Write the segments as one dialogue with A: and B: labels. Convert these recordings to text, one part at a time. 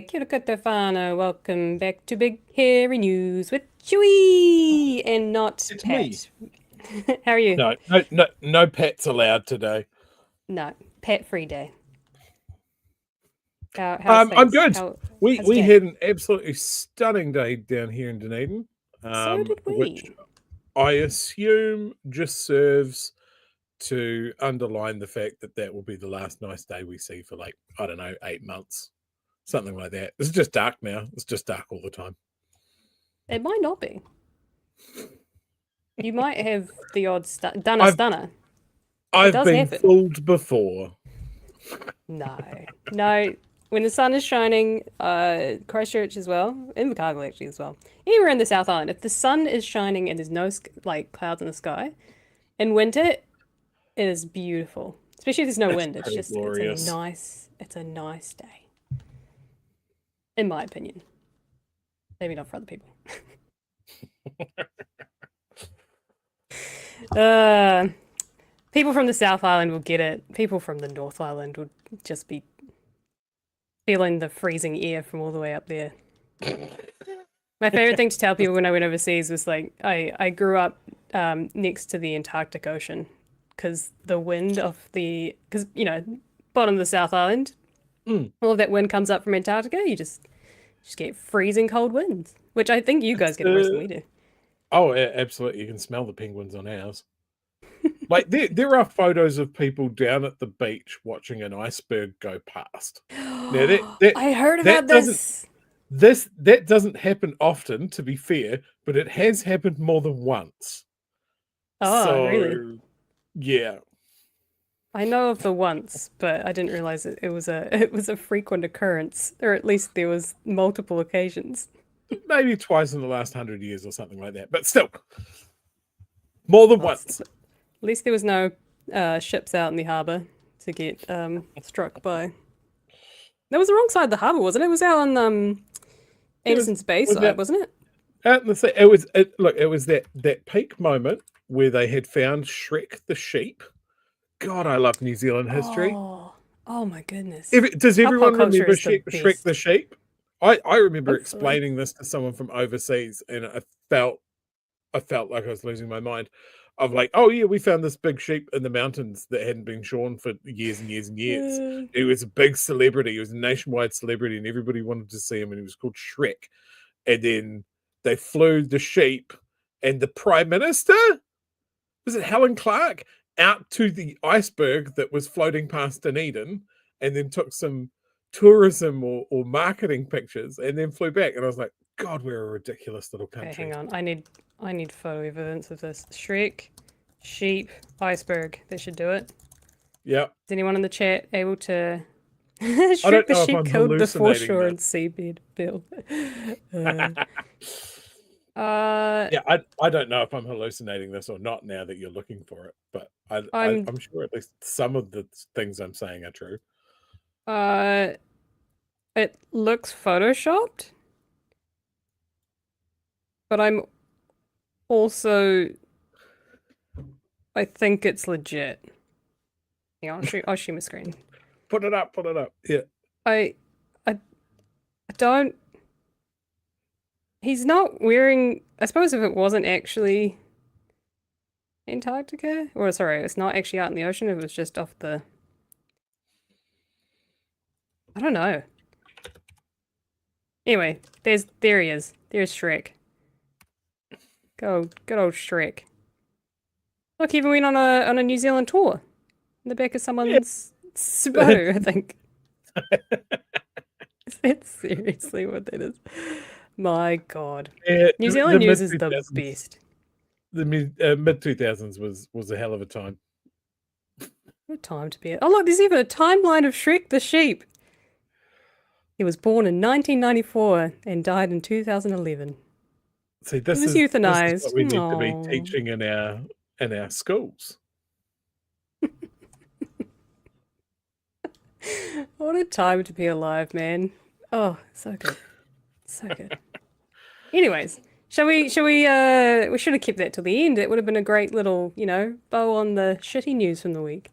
A: kia ora koutou whānau. Welcome back to Big Hairy News with Chewie and not
B: It's me.
A: Pat. How are you?
B: No pets allowed today.
A: No, pet-free day. How's
B: I'm
A: things?
B: good.
A: How's
B: We
A: your
B: we
A: day?
B: had an absolutely stunning day down here in Dunedin,
A: So did
B: which
A: we.
B: I assume just serves to underline the fact that that will be the last nice day we see for, like, I don't know, 8 months, something like that. It's just dark now. It's just dark all the time.
A: It might not be. You might have the odd done a
B: I've
A: stunner. It
B: I've
A: does
B: been
A: happen.
B: fooled before.
A: No. When the sun is shining, Christchurch as well, in Invercargill actually as well, anywhere in the South Island, if the sun is shining and there's no like clouds in the sky, in winter, it is beautiful. Especially if there's no
B: It's
A: wind.
B: pretty glorious.
A: It's a nice day. In my opinion. Maybe not for other people. People from the South Island will get it. People from the North Island would just be feeling the freezing air from all the way up there. My favorite thing to tell people when I went overseas was like, I grew up next to the Antarctic Ocean because the wind of because, bottom of the South Island, all of that wind comes up from Antarctica. You just get freezing cold winds, which I think you guys get worse than we do.
B: Oh, absolutely. You can smell the penguins on ours. Like, there are photos of people down at the beach watching an iceberg go past. Now,
A: I heard
B: that
A: about
B: doesn't
A: this.
B: that doesn't happen often, to be fair, but it has happened more than once.
A: Oh, really?
B: So, yeah.
A: I know of the once, but I didn't realize it was a frequent occurrence, or at least there was multiple occasions.
B: Maybe twice in the last 100 years or something like that, but still, more than once.
A: At least there was no ships out in the harbour to get struck by. That was the wrong side of the harbour, wasn't it? It was out on Anderson's Bay side, wasn't it?
B: Out in the sea. It was that peak moment where they had found Shrek the sheep. God, I love New Zealand history.
A: Oh my goodness.
B: Does everyone remember
A: Shrek
B: the sheep? I remember explaining this to someone from overseas, and I felt like I was losing my mind. Of like, oh yeah, we found this big sheep in the mountains that hadn't been shorn for years and years and years. It was a big celebrity. It was a nationwide celebrity, and everybody wanted to see him. And he was called Shrek. And then they flew the sheep, and the Prime Minister, was it Helen Clark, out to the iceberg that was floating past Dunedin, and then took some tourism or marketing pictures, and then flew back. And I was like, God, we're a ridiculous little country.
A: Okay, hang on. I need photo evidence of this. Shrek, sheep, iceberg. That should do it.
B: Yeah.
A: Is anyone in the chat able to? Shrek the sheep killed the foreshore and seabed bill.
B: Yeah, I don't know if I'm hallucinating this or not now that you're looking for it, but I'm sure at least some of the things I'm saying are true.
A: It looks photoshopped, but I'm also, I think it's legit. Hang on, I'll share my screen.
B: Put it up. Yeah.
A: I don't. He's not wearing. I suppose if it wasn't actually Antarctica, or sorry, it's not actually out in the ocean. It was just off the. I don't know. Anyway, there he is. There's Shrek. Good old Shrek. Look, he even went on a New Zealand tour in the back of someone's Subaru, I think. Is that seriously what that is? My God. New Zealand news is the best.
B: The mid-2000s was a hell of a time.
A: What a time to be at. Oh, look, there's even a timeline of Shrek the sheep. He was born in 1994 and died in 2011.
B: See, this is
A: euthanized.
B: What we need to be teaching in our schools.
A: What a time to be alive, man. Oh, so good. So good. Anyways, we should have kept that till the end. It would have been a great little, bow on the shitty news from the week.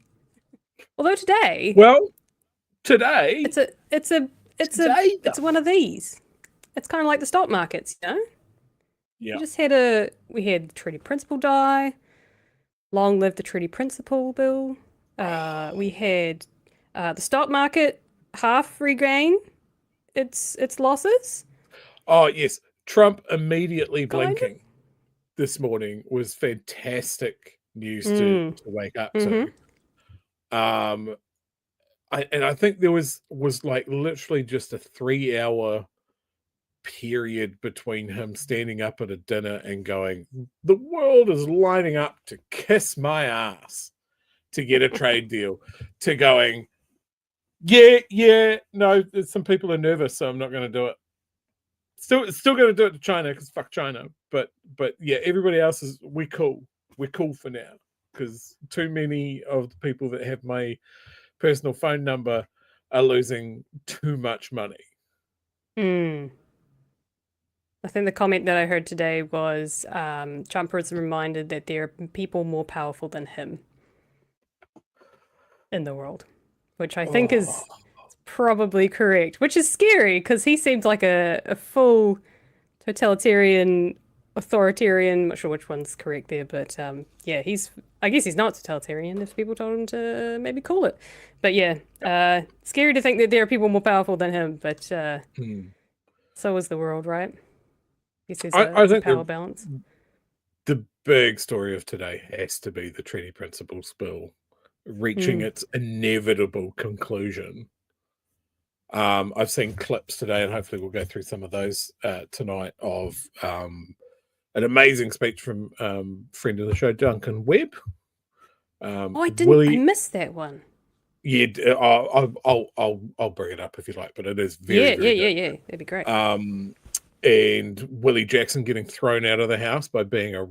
A: Although today...
B: Well, today...
A: It's it's one of these. It's kind of like the stock markets, you know.
B: Yeah.
A: We had the Treaty Principal die. Long live the Treaty Principal bill. We had the stock market half regain its losses.
B: Oh yes, Trump immediately
A: Kind of.
B: blinking this morning was fantastic news to wake up to. I think there was like literally just a 3-hour period between him standing up at a dinner and going, the world is lining up to kiss my ass to get a trade deal, to going, no, some people are nervous, so I'm not going to do it. Still going to do it to China because fuck China. But yeah, everybody else we're cool for now, because too many of the people that have my personal phone number are losing too much money.
A: I think the comment that I heard today was Trump was reminded that there are people more powerful than him in the world, which I think is probably correct, which is scary because he seems like a full totalitarian, authoritarian. I'm not sure which one's correct there, but yeah, I guess he's not totalitarian if people told him to maybe call it. But yeah, scary to think that there are people more powerful than him, but so is the world, right? I guess there's a power balance.
B: The big story of today has to be the Treaty Principles bill reaching its inevitable conclusion. I've seen clips today, and hopefully we'll go through some of those tonight, of an amazing speech from friend of the show, Duncan Webb.
A: I missed that one.
B: Yeah, I'll bring it up if you like, but it is very
A: yeah. That'd be great.
B: And Willie Jackson getting thrown out of the house by being a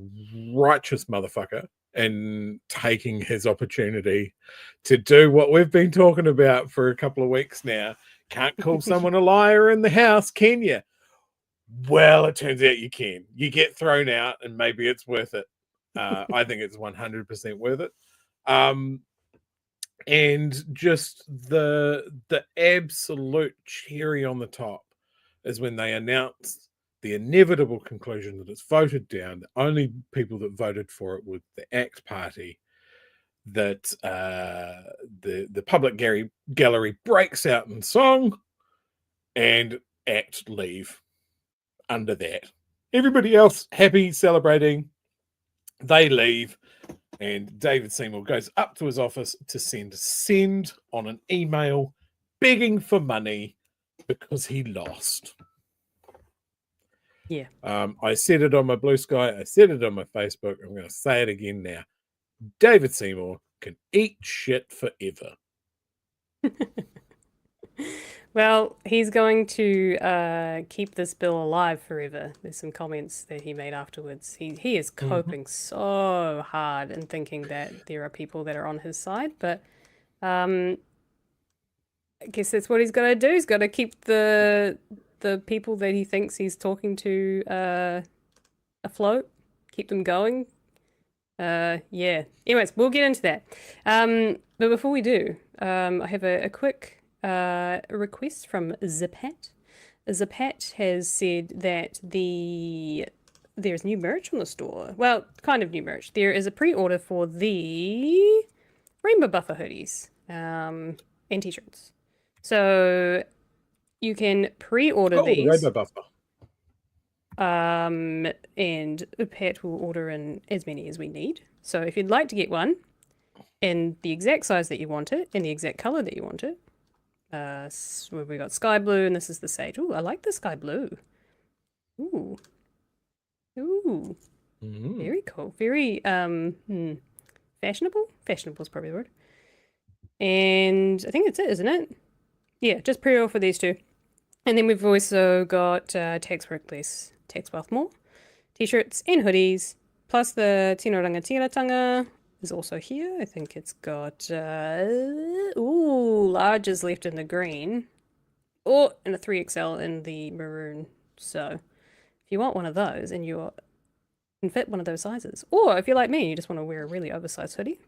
B: righteous motherfucker and taking his opportunity to do what we've been talking about for a couple of weeks now. Can't call someone a liar in the house, can you? Well, it turns out you can. You get thrown out, and maybe it's worth it. I think it's 100% worth it. And just the absolute cherry on the top is when they announced the inevitable conclusion that it's voted down. The only people that voted for it were the ACT Party. That the public gallery breaks out in song, and ACT leave under that. Everybody else happy, celebrating. They leave, and David Seymour goes up to his office to send on an email begging for money because he lost.
A: Yeah.
B: I said it on my Blue Sky. I said it on my Facebook. I'm going to say it again now. David Seymour can eat shit forever.
A: Well, he's going to keep this bill alive forever. There's some comments that he made afterwards. He is coping so hard and thinking that there are people that are on his side, but I guess that's what he's got to do. He's got to keep the people that he thinks he's talking to afloat, keep them going. Yeah. Anyways, we'll get into that. But before we do, I have a quick request from Zapat. Zapat has said that there's new merch on the store. Well, kind of new merch. There is a pre-order for the Rainbow Buffer hoodies and t-shirts. So you can pre-order these.
B: Rainbow Buffer.
A: And Pat will order in as many as we need. So if you'd like to get one in the exact size that you want it, in the exact color that you want it, we got sky blue, and this is the sage. Ooh, I like the sky blue. Ooh, very cool. Very fashionable. Fashionable is probably the word. And I think that's it, isn't it? Yeah, just pre-order for these two. And then we've also got Tax Workplace, Tax Wealth More, t-shirts and hoodies, plus the Tino Rangatira is also here. I think it's got, larges left in the green. Oh, and a 3XL in the maroon. So if you want one of those and you can fit one of those sizes, or if you're like me, you just want to wear a really oversized hoodie,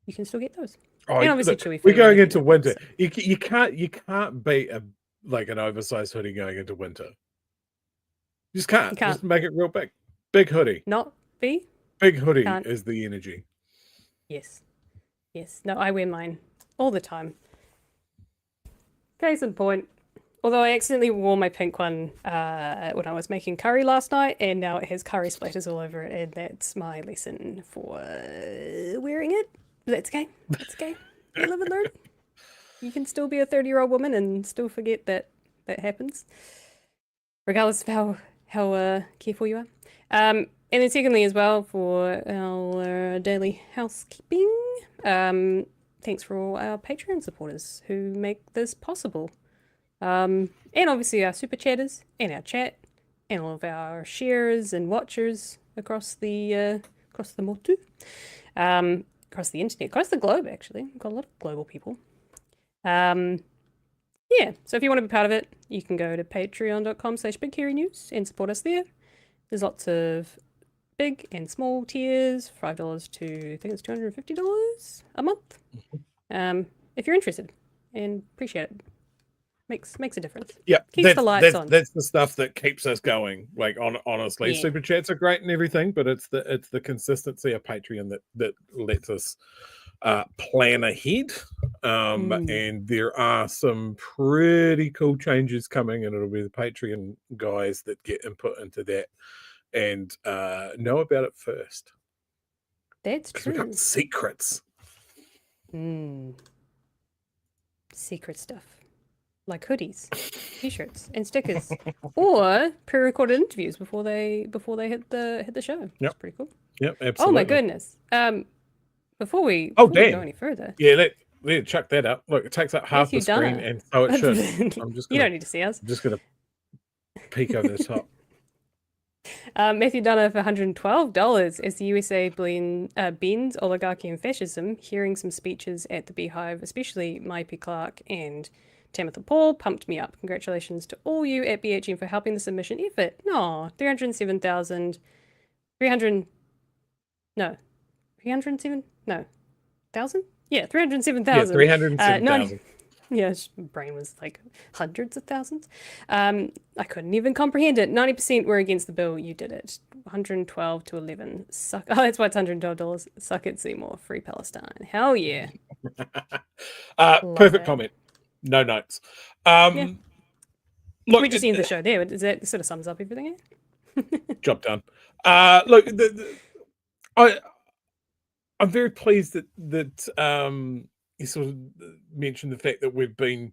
A: you can still get those.
B: Oh,
A: and obviously
B: look, we're going into winter. You can't beat like an oversized hoodie going into winter. You just can't.
A: You can't.
B: Just make it real big. Big hoodie.
A: Not be?
B: Big hoodie
A: Can't.
B: is the energy.
A: Yes. Yes. No, I wear mine all the time. Case in point. Although I accidentally wore my pink one when I was making curry last night, and now it has curry splatters all over it, and that's my lesson for wearing it. That's okay. That's okay. You live and learn. You can still be a 30-year-old woman and still forget that that happens, regardless of how careful you are. And then secondly as well, for our daily housekeeping, thanks for all our Patreon supporters who make this possible. And obviously our super chatters and our chat and all of our sharers and watchers across the motu, across the internet, across the globe actually. We've got a lot of global people. Yeah, so if you want to be part of it, you can go to patreon.com/BigHairyNews and support us there. There's lots of big and small tiers, $5 to I think it's $250 a month. If you're interested and appreciate it. Makes a difference.
B: Yeah,
A: keeps the lights on.
B: That's the stuff that keeps us going. Like honestly,
A: Yeah.
B: super chats are great and everything, but it's the consistency of Patreon that lets us plan ahead. And there are some pretty cool changes coming, and it'll be the Patreon guys that get input into that and know about it first.
A: That's true.
B: We've got secrets.
A: Secret stuff. Like hoodies, t-shirts, and stickers, or pre-recorded interviews before they hit the show. That's pretty cool.
B: Yep, absolutely.
A: Oh my goodness. Before we
B: damn.
A: go any further,
B: yeah, let chuck that up. Look, it takes up half the screen, and so it should. I'm just
A: you don't need to see us.
B: I'm just gonna peek over the top.
A: Matthew Dunner for $112 as the USA bends oligarchy and fascism, hearing some speeches at the Beehive, especially Maipi Clark and Tama Potaka, pumped me up. Congratulations to all you at BHM for helping the submission effort. No, 307,000. 300. No. 307? No. 1,000? Yeah, 307,000.
B: Yeah, 307,000.
A: Yeah, brain was like hundreds of thousands. I couldn't even comprehend it. 90% were against the bill. You did it. 112 to 11. Suck. Oh, that's why it's $112. Suck it, Seymour. Free Palestine. Hell yeah.
B: Perfect comment. No notes.
A: Yeah.
B: Look,
A: We just end the show there. Does that sort of sums up everything?
B: Job done. Look, I'm very pleased that you sort of mentioned the fact that we've been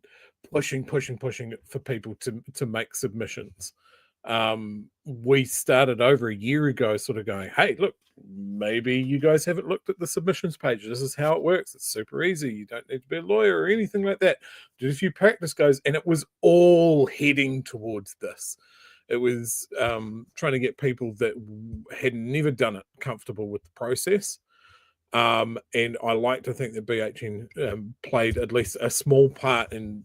B: pushing for people to make submissions. We started over a year ago sort of going, hey, look, maybe you guys haven't looked at the submissions page. This is how it works. It's super easy. You don't need to be a lawyer or anything like that. Did a few practice goes, and it was all heading towards this. It was trying to get people that had never done it comfortable with the process. And I like to think that BHN played at least a small part in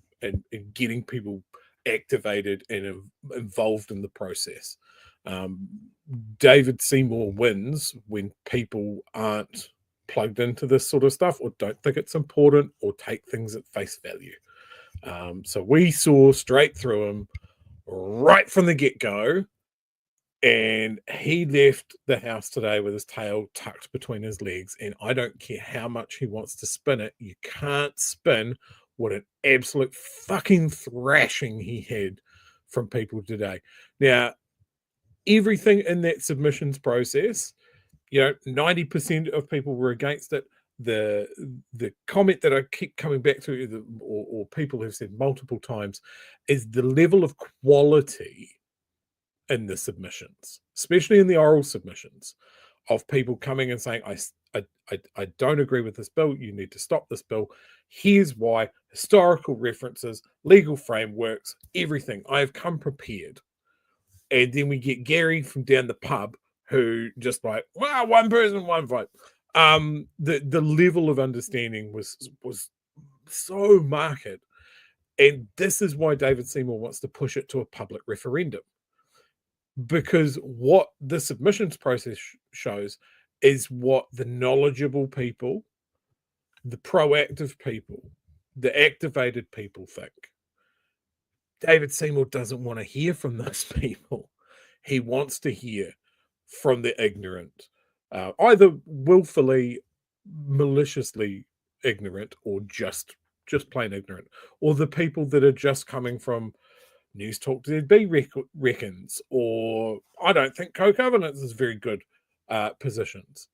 B: getting people activated and involved in the process. David Seymour wins when people aren't plugged into this sort of stuff or don't think it's important or take things at face value. So we saw straight through him right from the get-go, and he left the house today with his tail tucked between his legs, and I don't care how much he wants to spin it. You can't spin what an absolute fucking thrashing he had from people today. Now, everything in that submissions process, 90% of people were against it. The comment that I keep coming back to, or people have said multiple times, is the level of quality in the submissions, especially in the oral submissions, of people coming and saying, I don't agree with this bill. You need to stop this bill. Here's why. Historical references, legal frameworks, everything. I have come prepared. And then we get Gary from down the pub who just like, wow, one person, one vote. The level of understanding was so marked. And this is why David Seymour wants to push it to a public referendum. Because what the submissions process shows is what the knowledgeable people, the proactive people, the activated people think. David Seymour doesn't want to hear from those people. He wants to hear from the ignorant, either willfully, maliciously ignorant, or just plain ignorant, or the people that are just coming from News Talk ZB reckons, or I don't think co-governance is very good positions.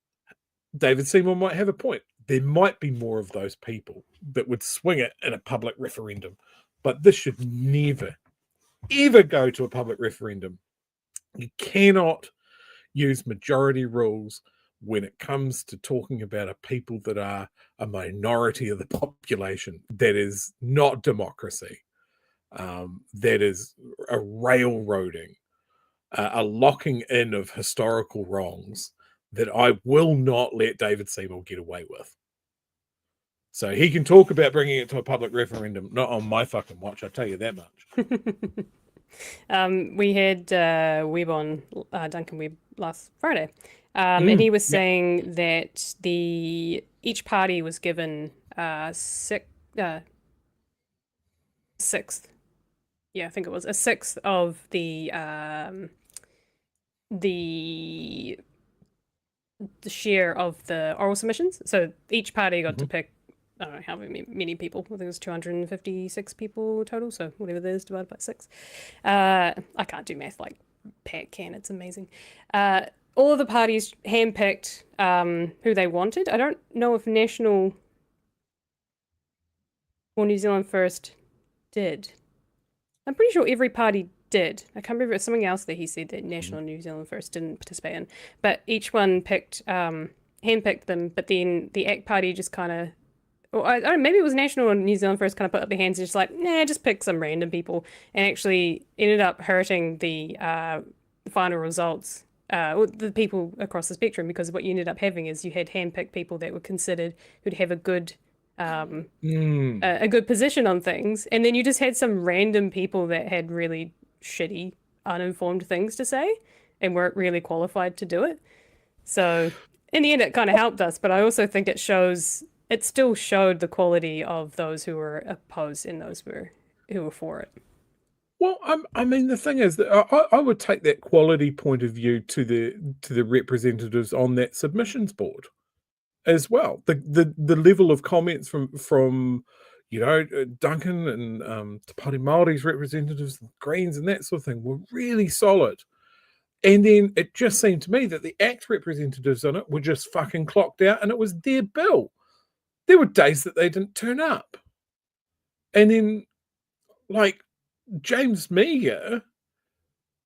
B: David Seymour might have a point. There might be more of those people that would swing it in a public referendum, but this should never, ever go to a public referendum. You cannot use majority rules when it comes to talking about a people that are a minority of the population. That is not democracy. That is a railroading, a locking in of historical wrongs that I will not let David Seymour get away with. So he can talk about bringing it to a public referendum, not on my fucking watch, I'll tell you that much.
A: We had Webb on, Duncan Webb, last Friday, and he was saying that each party was given sixth, yeah, I think it was a sixth of the share of the oral submissions. So each party got to pick, I don't know how many people. I think it was 256 people total. So whatever that is divided by 6. I can't do math like Pat can. It's amazing. All of the parties handpicked who they wanted. I don't know if National or New Zealand First did. I'm pretty sure every party did. I can't remember. It was something else that he said that National and New Zealand First didn't participate in. But each one handpicked them. But then the ACT Party just kind of, or I don't know, maybe it was National and New Zealand First kind of put up their hands and just like, nah, just pick some random people, and actually ended up hurting the final results, or the people across the spectrum, because what you ended up having is you had handpicked people that were considered who'd have a good position on things, and then you just had some random people that had really shitty, uninformed things to say and weren't really qualified to do it. So in the end, it kind of helped us, but I also think it still showed the quality of those who were opposed and those who were for it.
B: Well, I mean, the thing is that I would take that quality point of view to the representatives on that submissions board as well. The level of comments from Duncan and Te Pāti Māori's representatives, Greens and that sort of thing, were really solid. And then it just seemed to me that the ACT representatives on it were just fucking clocked out, and it was their bill. There were days that they didn't turn up. And then, like, James Meagher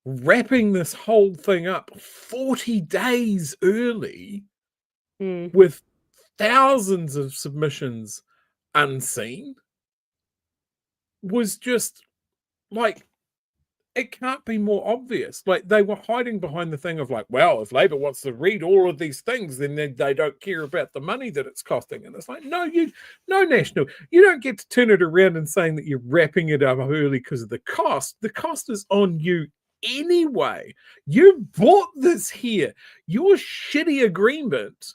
B: wrapping this whole thing up 40 days early with thousands of submissions unseen was just like, it can't be more obvious. Like, they were hiding behind the thing of like, well, if Labour wants to read all of these things, then they don't care about the money that it's costing. And it's like, no, National, you don't get to turn it around and saying that you're wrapping it up early because of the cost. The cost is on you anyway. You bought this here. Your shitty agreement.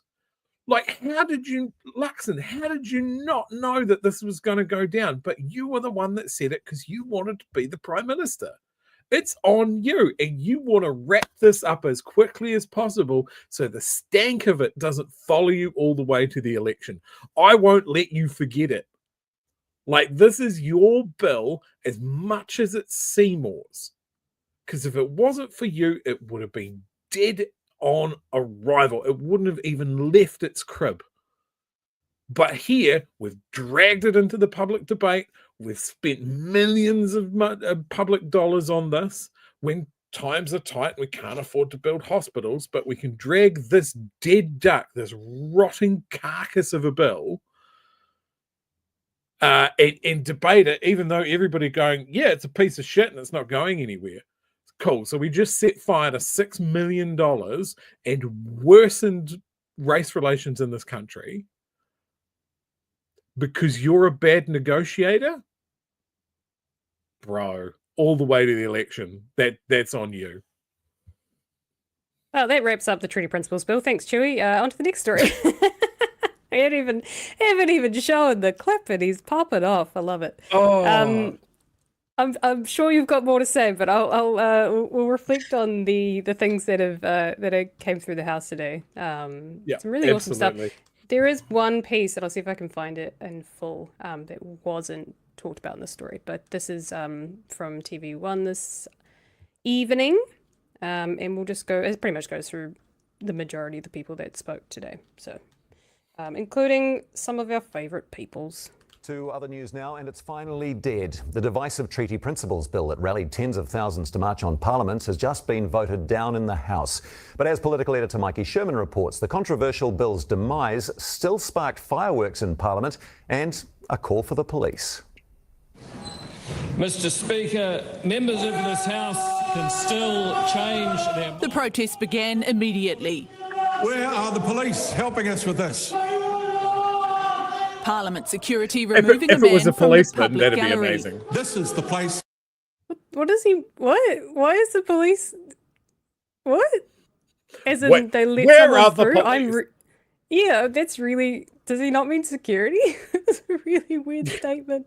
B: Like, Luxon, how did you not know that this was going to go down? But you were the one that said it because you wanted to be the Prime Minister. It's on you, and you want to wrap this up as quickly as possible so the stank of it doesn't follow you all the way to the election. I won't let you forget it. Like, this is your bill as much as it's Seymour's. Because if it wasn't for you, it would have been dead on arrival. It wouldn't have even left its crib. But here, we've dragged it into the public debate. We've spent millions of public dollars on this when times are tight and we can't afford to build hospitals, but we can drag this dead duck, this rotting carcass of a bill, and debate it, even though everybody going, yeah, it's a piece of shit and it's not going anywhere. Cool. So we just set fire to $6 million and worsened race relations in this country because you're a bad negotiator? Bro, all the way to the election. That's on you.
A: Well, that wraps up the Treaty Principles Bill. Thanks, Chewie. On to the next story. I haven't even shown the clip and he's popping off. I love it.
B: Oh.
A: I'm sure you've got more to say, but we'll reflect on the things that came through the house today. Some really awesome stuff. There is one piece that I'll see if I can find it in full that wasn't talked about in the story, but this is from TV1 this evening, and we'll just go. It pretty much goes through the majority of the people that spoke today, so including some of our favourite peoples.
C: To other news now, and it's finally dead. The divisive treaty principles bill that rallied tens of thousands to march on Parliament has just been voted down in the House. But as political editor Mikey Sherman reports, the controversial bill's demise still sparked fireworks in Parliament and a call for the police.
D: Mr. Speaker, members of this House can still change their...
E: The protest began immediately.
F: Where are the police helping us with this?
E: Parliament security removing
B: if
E: a man
B: it was a
E: from
B: policeman,
E: the
B: that'd
E: public
B: be
E: gallery.
B: amazing.
F: This is the place.
A: What is he? What? Why is the police? What? As in
B: Wait,
A: they let
B: where
A: someone
B: are the
A: through?
B: police?
A: Yeah, that's really. Does he not mean security? That's a really weird statement.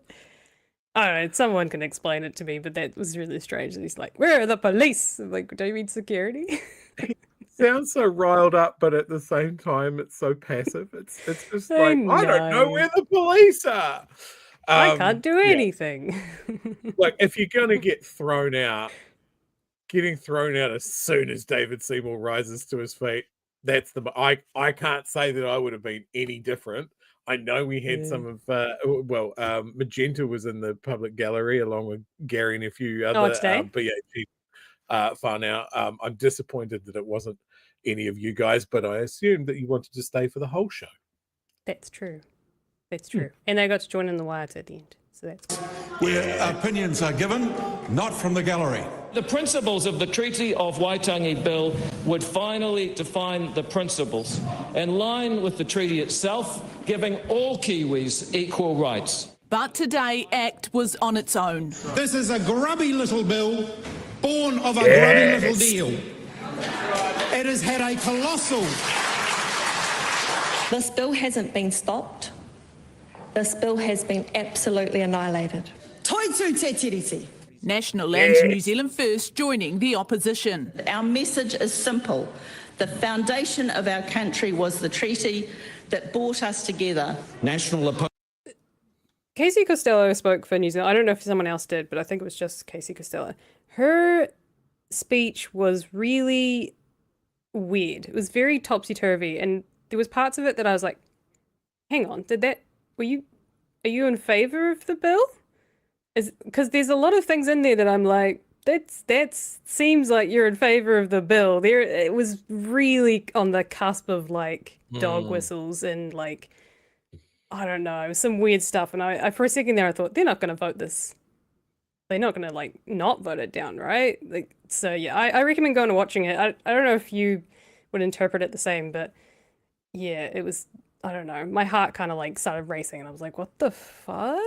A: I don't know. Someone can explain it to me, but that was really strange. He's like, "Where are the police?" I'm like, do you mean security?
B: Sounds so riled up, but at the same time, it's so passive. It's just like, I don't know where the police are.
A: I can't do anything.
B: Like, if you're going to get thrown out, getting thrown out as soon as David Seymour rises to his feet, that's the... I can't say that I would have been any different. I know we had some of... Magenta was in the public gallery along with Gary and a few other BAG whānau. I'm disappointed that it wasn't any of you guys, but I assumed that you wanted to stay for the whole show.
A: That's true. That's true. And they got to join in the Waiata at the end. So that's good.
F: Where opinions are given, not from the gallery.
D: The principles of the Treaty of Waitangi Bill would finally define the principles in line with the treaty itself, giving all Kiwis equal rights.
E: But today, ACT was on its own.
G: This is a grubby little bill, born of a grubby little deal. It has had a colossal...
H: This bill hasn't been stopped. This bill has been absolutely annihilated.
G: Toitū te tiriti.
E: National and New Zealand First joining the opposition.
H: Our message is simple. The foundation of our country was the treaty that brought us together.
A: Casey Costello spoke for New Zealand. I don't know if someone else did, but I think it was just Casey Costello. Her speech was really weird. It was very topsy-turvy, and there was parts of it that I was like, hang on, are you in favour of the bill? Because there's a lot of things in there that I'm like, that seems like you're in favour of the bill. It was really on the cusp of like dog whistles and like, I don't know, some weird stuff. And I for a second there I thought, they're not going to vote this. They're not going to like not vote it down, right? Like, so yeah, I recommend going and watching it. I don't know if you would interpret it the same, but yeah, it was, I don't know. My heart kind of like started racing, and I was like, "What the fuck?"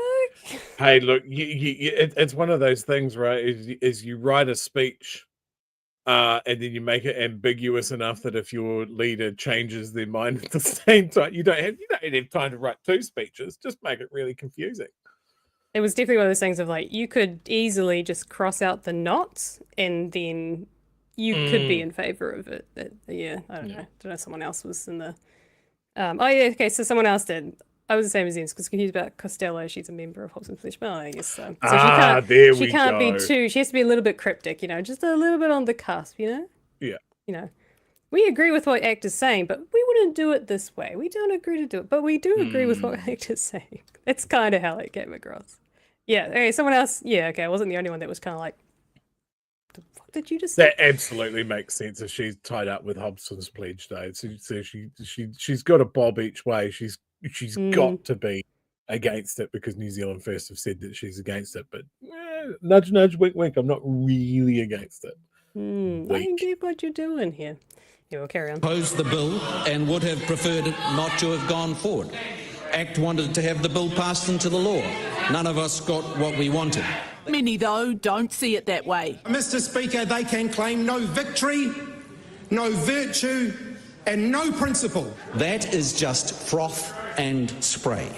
B: Hey, look, it's one of those things, right? Is you write a speech, and then you make it ambiguous enough that if your leader changes their mind at the same time, you don't have time to write two speeches. Just make it really confusing.
A: It was definitely one of those things of like, you could easily just cross out the nots, and then you could be in favor of it. Yeah, I don't know. I don't know. Someone else was in the. Okay, so someone else did. I was the same as Ian, because confused about Costello. She's a member of Wholesome Flesh. Well, I guess so. So she can't be too. She has to be a little bit cryptic, just a little bit on the cusp, Yeah. We agree with what ACT is saying, but we wouldn't do it this way. We don't agree to do it, but we do agree with what ACT is saying. That's kind of how it came across. Yeah. Okay. Someone else. Yeah. Okay. I wasn't the only one that was kind of like, the fuck did you just say?
B: That absolutely makes sense if she's tied up with Hobson's pledge day. So she's got a bob each way. She's got to be against it because New Zealand First have said that she's against it. But nudge, nudge, wink, wink. I'm not really against it.
A: I get what you're doing here. Yeah, we'll carry on.
I: Opposed the bill and would have preferred it not to have gone forward. ACT wanted to have the bill passed into the law. None of us got what we wanted.
E: Many, though, don't see it that way.
G: Mr. Speaker, they can claim no victory, no virtue, and no principle.
I: That is just froth and spray.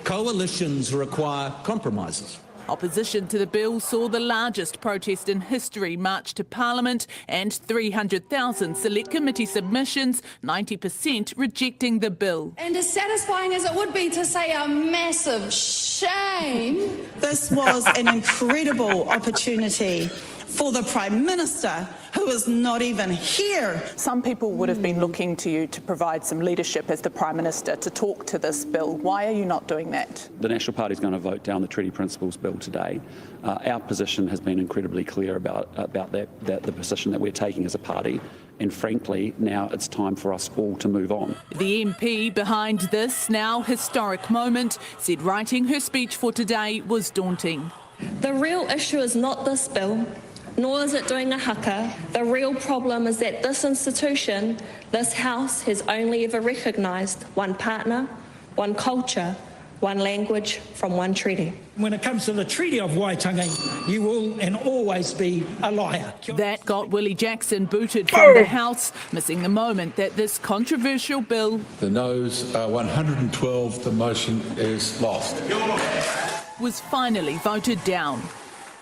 I: Coalitions require compromises.
E: Opposition to the bill saw the largest protest in history march to Parliament and 300,000 Select Committee submissions, 90% rejecting the bill.
J: And as satisfying as it would be to say a massive shame,
H: This was an incredible opportunity for the Prime Minister, who is not even here.
K: Some people would have been looking to you to provide some leadership as the Prime Minister to talk to this bill. Why are you not doing that?
L: The National Party is going to vote down the Treaty Principles Bill today. Our position has been incredibly clear about that the position that we're taking as a party. And frankly, now it's time for us all to move on.
E: The MP behind this now historic moment said writing her speech for today was daunting.
J: the real issue is not this bill, nor is it doing a haka. The real problem is that this institution, this House, has only ever recognised one partner, one culture, one language from one treaty.
G: When it comes to the Treaty of Waitangi, you will and always be a liar.
E: That got Willie Jackson booted from the House, missing the moment that this controversial bill,
F: The noes are 112. The motion is lost.
E: was finally voted down.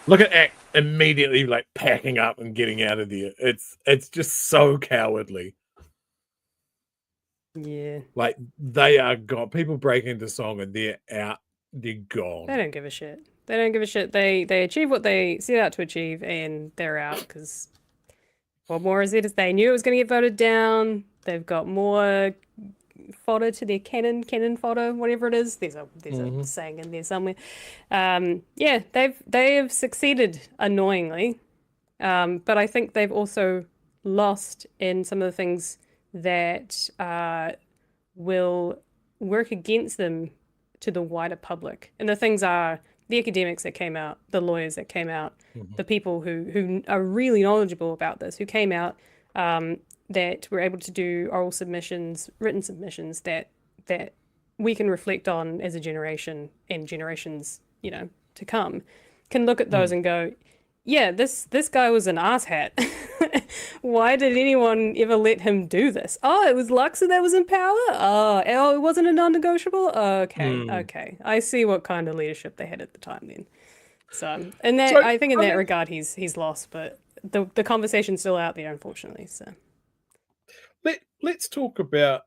B: Look at Act immediately like packing up and getting out of there. It's just so cowardly.
A: Yeah.
B: Like they are gone. People break into song and they're out. They're gone.
A: They don't give a shit. They don't give a shit. They achieve what they set out to achieve and they're out because what more is it? Is they knew it was going to get voted down. They've got more fodder to their cannon fodder, whatever it is. There's a saying in there somewhere. Yeah, they have succeeded annoyingly, but I think they've also lost in some of the things that will work against them to the wider public. And the things are the academics that came out, the lawyers that came out, the people who are really knowledgeable about this, who came out, that were able to do oral submissions, written submissions that we can reflect on as a generation and generations, to come, can look at those and go, yeah, this guy was an asshat. Why did anyone ever let him do this? Oh, it was Luxor that was in power? Oh, it wasn't a non-negotiable? Okay. I see what kind of leadership they had at the time then. So, and that, I think in that regard, he's lost, but the conversation's still out there, unfortunately. So
B: let's talk about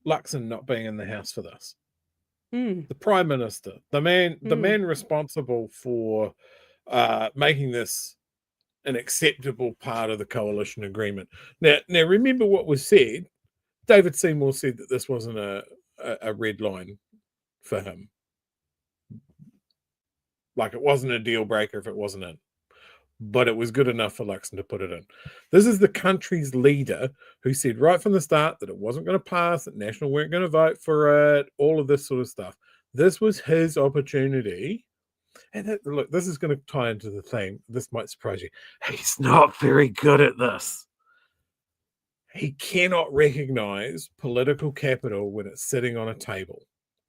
B: Luxor not being in the House for this. The Prime Minister, the man responsible for making this an acceptable part of the coalition agreement. Now remember what was said. David Seymour said that this wasn't a red line for him. Like it wasn't a deal breaker if it wasn't in. But it was good enough for Luxon to put it in. This is the country's leader who said right from the start that it wasn't going to pass, that National weren't going to vote for it, all of this sort of stuff. This was his opportunity. And look, this is going to tie into the theme. This might surprise you. He's not very good at this. He cannot recognize political capital when it's sitting on a table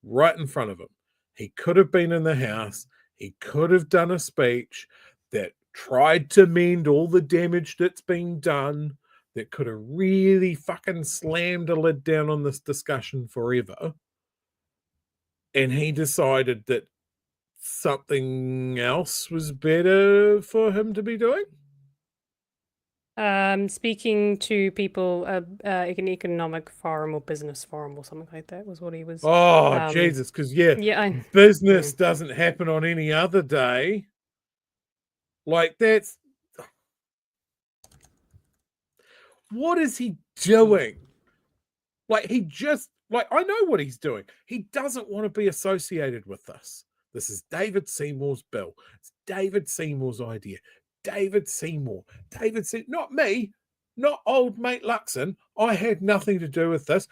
B: right in front of him. He could have been in the House. He could have done a speech that tried to mend all the damage that's been done, that could have really fucking slammed a lid down on this discussion forever. And he decided that something else was better for him to be doing?
A: Speaking to people, an economic forum or business forum or something like that was what he was.
B: Oh, Jesus, because business doesn't happen on any other day. Like that's... What is he doing? Like he just... Like, I know what he's doing. He doesn't want to be associated with this. This is David Seymour's bill. It's David Seymour's idea. David Seymour. Not me. Not old mate Luxon. I had nothing to do with this.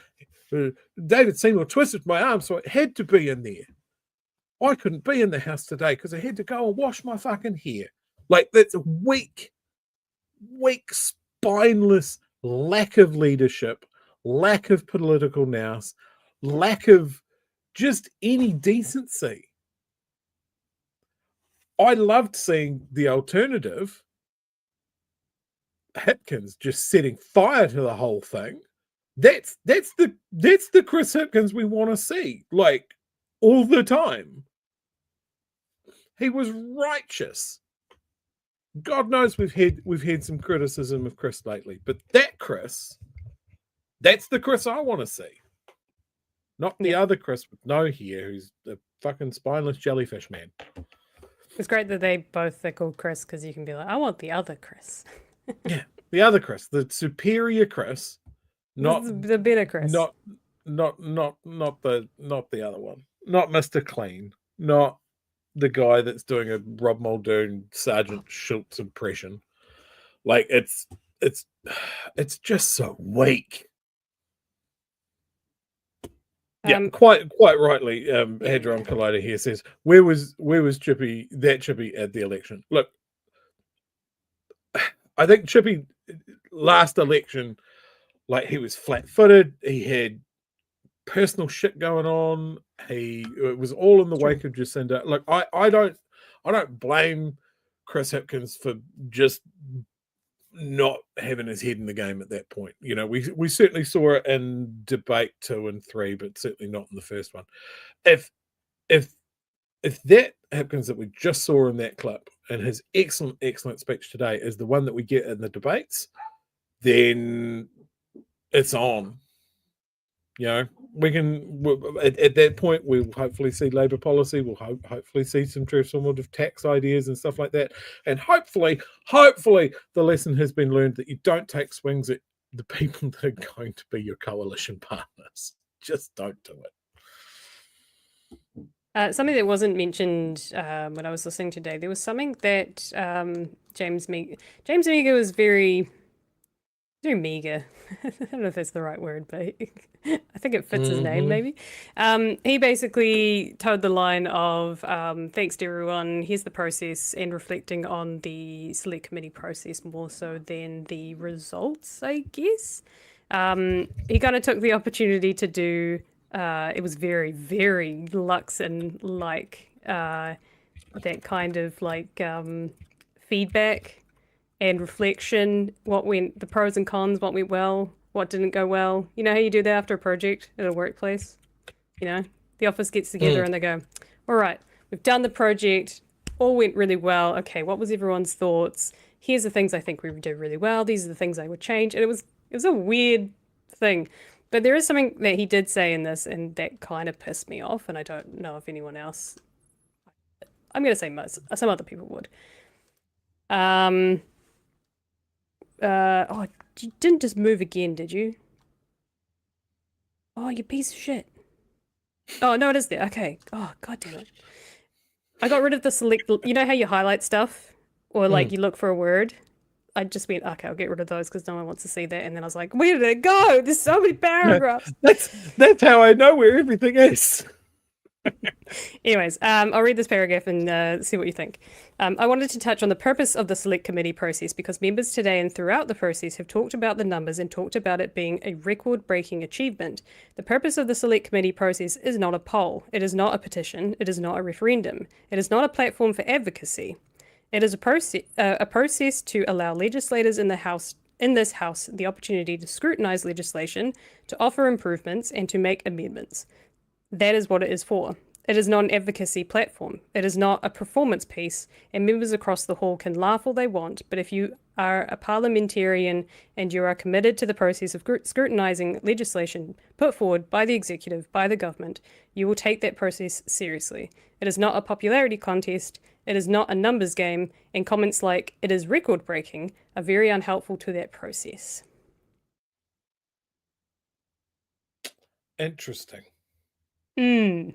B: David Seymour twisted my arm, so it had to be in there. I couldn't be in the House today because I had to go and wash my fucking hair. Like, that's a weak, spineless lack of leadership, lack of political nous, lack of just any decency. I loved seeing the alternative, Hipkins, just setting fire to the whole thing. That's the Chris Hipkins we want to see, like, all the time. He was righteous. God knows we've had some criticism of Chris lately, but that Chris, that's the Chris I want to see. Not the other Chris with no hair, who's a fucking spineless jellyfish man.
A: It's great that they're called Chris, because you can be like, I want the other Chris.
B: Yeah, the other Chris, the superior Chris, not
A: the better Chris.
B: Not the other one. Not Mr. Clean. Not the guy that's doing a Rob Muldoon Sergeant Schultz impression. Like it's just so weak. Yeah, quite rightly, Hadron Collider here says, where was Chippy at the election? Look, I think Chippy last election, like, he was flat-footed, he had personal shit going on, it was all in the wake of Jacinda. Look, I don't blame Chris Hipkins for just not having his head in the game at that point. You know, we certainly saw it in debate 2 and 3, but certainly not in the first one. If that Hipkins that we just saw in that clip and his excellent speech today is the one that we get in the debates, then it's on. You know, we can at that point we'll hopefully see Labour policy. We'll hopefully see some transformative tax ideas and stuff like that. And hopefully the lesson has been learned that you don't take swings at the people that are going to be your coalition partners. Just don't do
A: it. Something that wasn't mentioned when I was listening today, there was something that James Meagher was very meager. I don't know if that's the right word, but I think it fits his name, maybe. He basically toed the line of, thanks to everyone, here's the process, and reflecting on the select committee process more so than the results, I guess. He kind of took the opportunity to do, it was very, very Luxon-like, that kind of like feedback and reflection, what went, the pros and cons, what went well, what didn't go well. You know how you do that after a project at a workplace? You know, the office gets together and they go, all right, we've done the project, all went really well. Okay, what was everyone's thoughts? Here's the things I think we did really well. These are the things I would change. And it was a weird thing. But there is something that he did say in this, and that kind of pissed me off, and I don't know if anyone else, I'm going to say some other people would. Oh, you didn't just move again, did you? Oh, you piece of shit. Oh, no, it is there. Okay. Oh, god damn it. I got rid of the select, you know how you highlight stuff? Or like you look for a word? I just went, okay, I'll get rid of those because no one wants to see that. And then I was like, where did it go? There's so many paragraphs.
B: That's how I know where everything is.
A: Anyways, I'll read this paragraph and see what you think. I wanted to touch on the purpose of the select committee process because members today and throughout the process have talked about the numbers and talked about it being a record-breaking achievement. The purpose of the select committee process is not a poll. It is not a petition. It is not a referendum. It is not a platform for advocacy. It is a process to allow legislators in this house the opportunity to scrutinise legislation, to offer improvements, and to make amendments. That is what it is for. It is not an advocacy platform. It is not a performance piece, and members across the hall can laugh all they want, but if you are a parliamentarian and you are committed to the process of scrutinising legislation put forward by the executive, by the government, you will take that process seriously. It is not a popularity contest. It is not a numbers game, and comments like, it is record-breaking, are very unhelpful to that process.
B: Interesting. I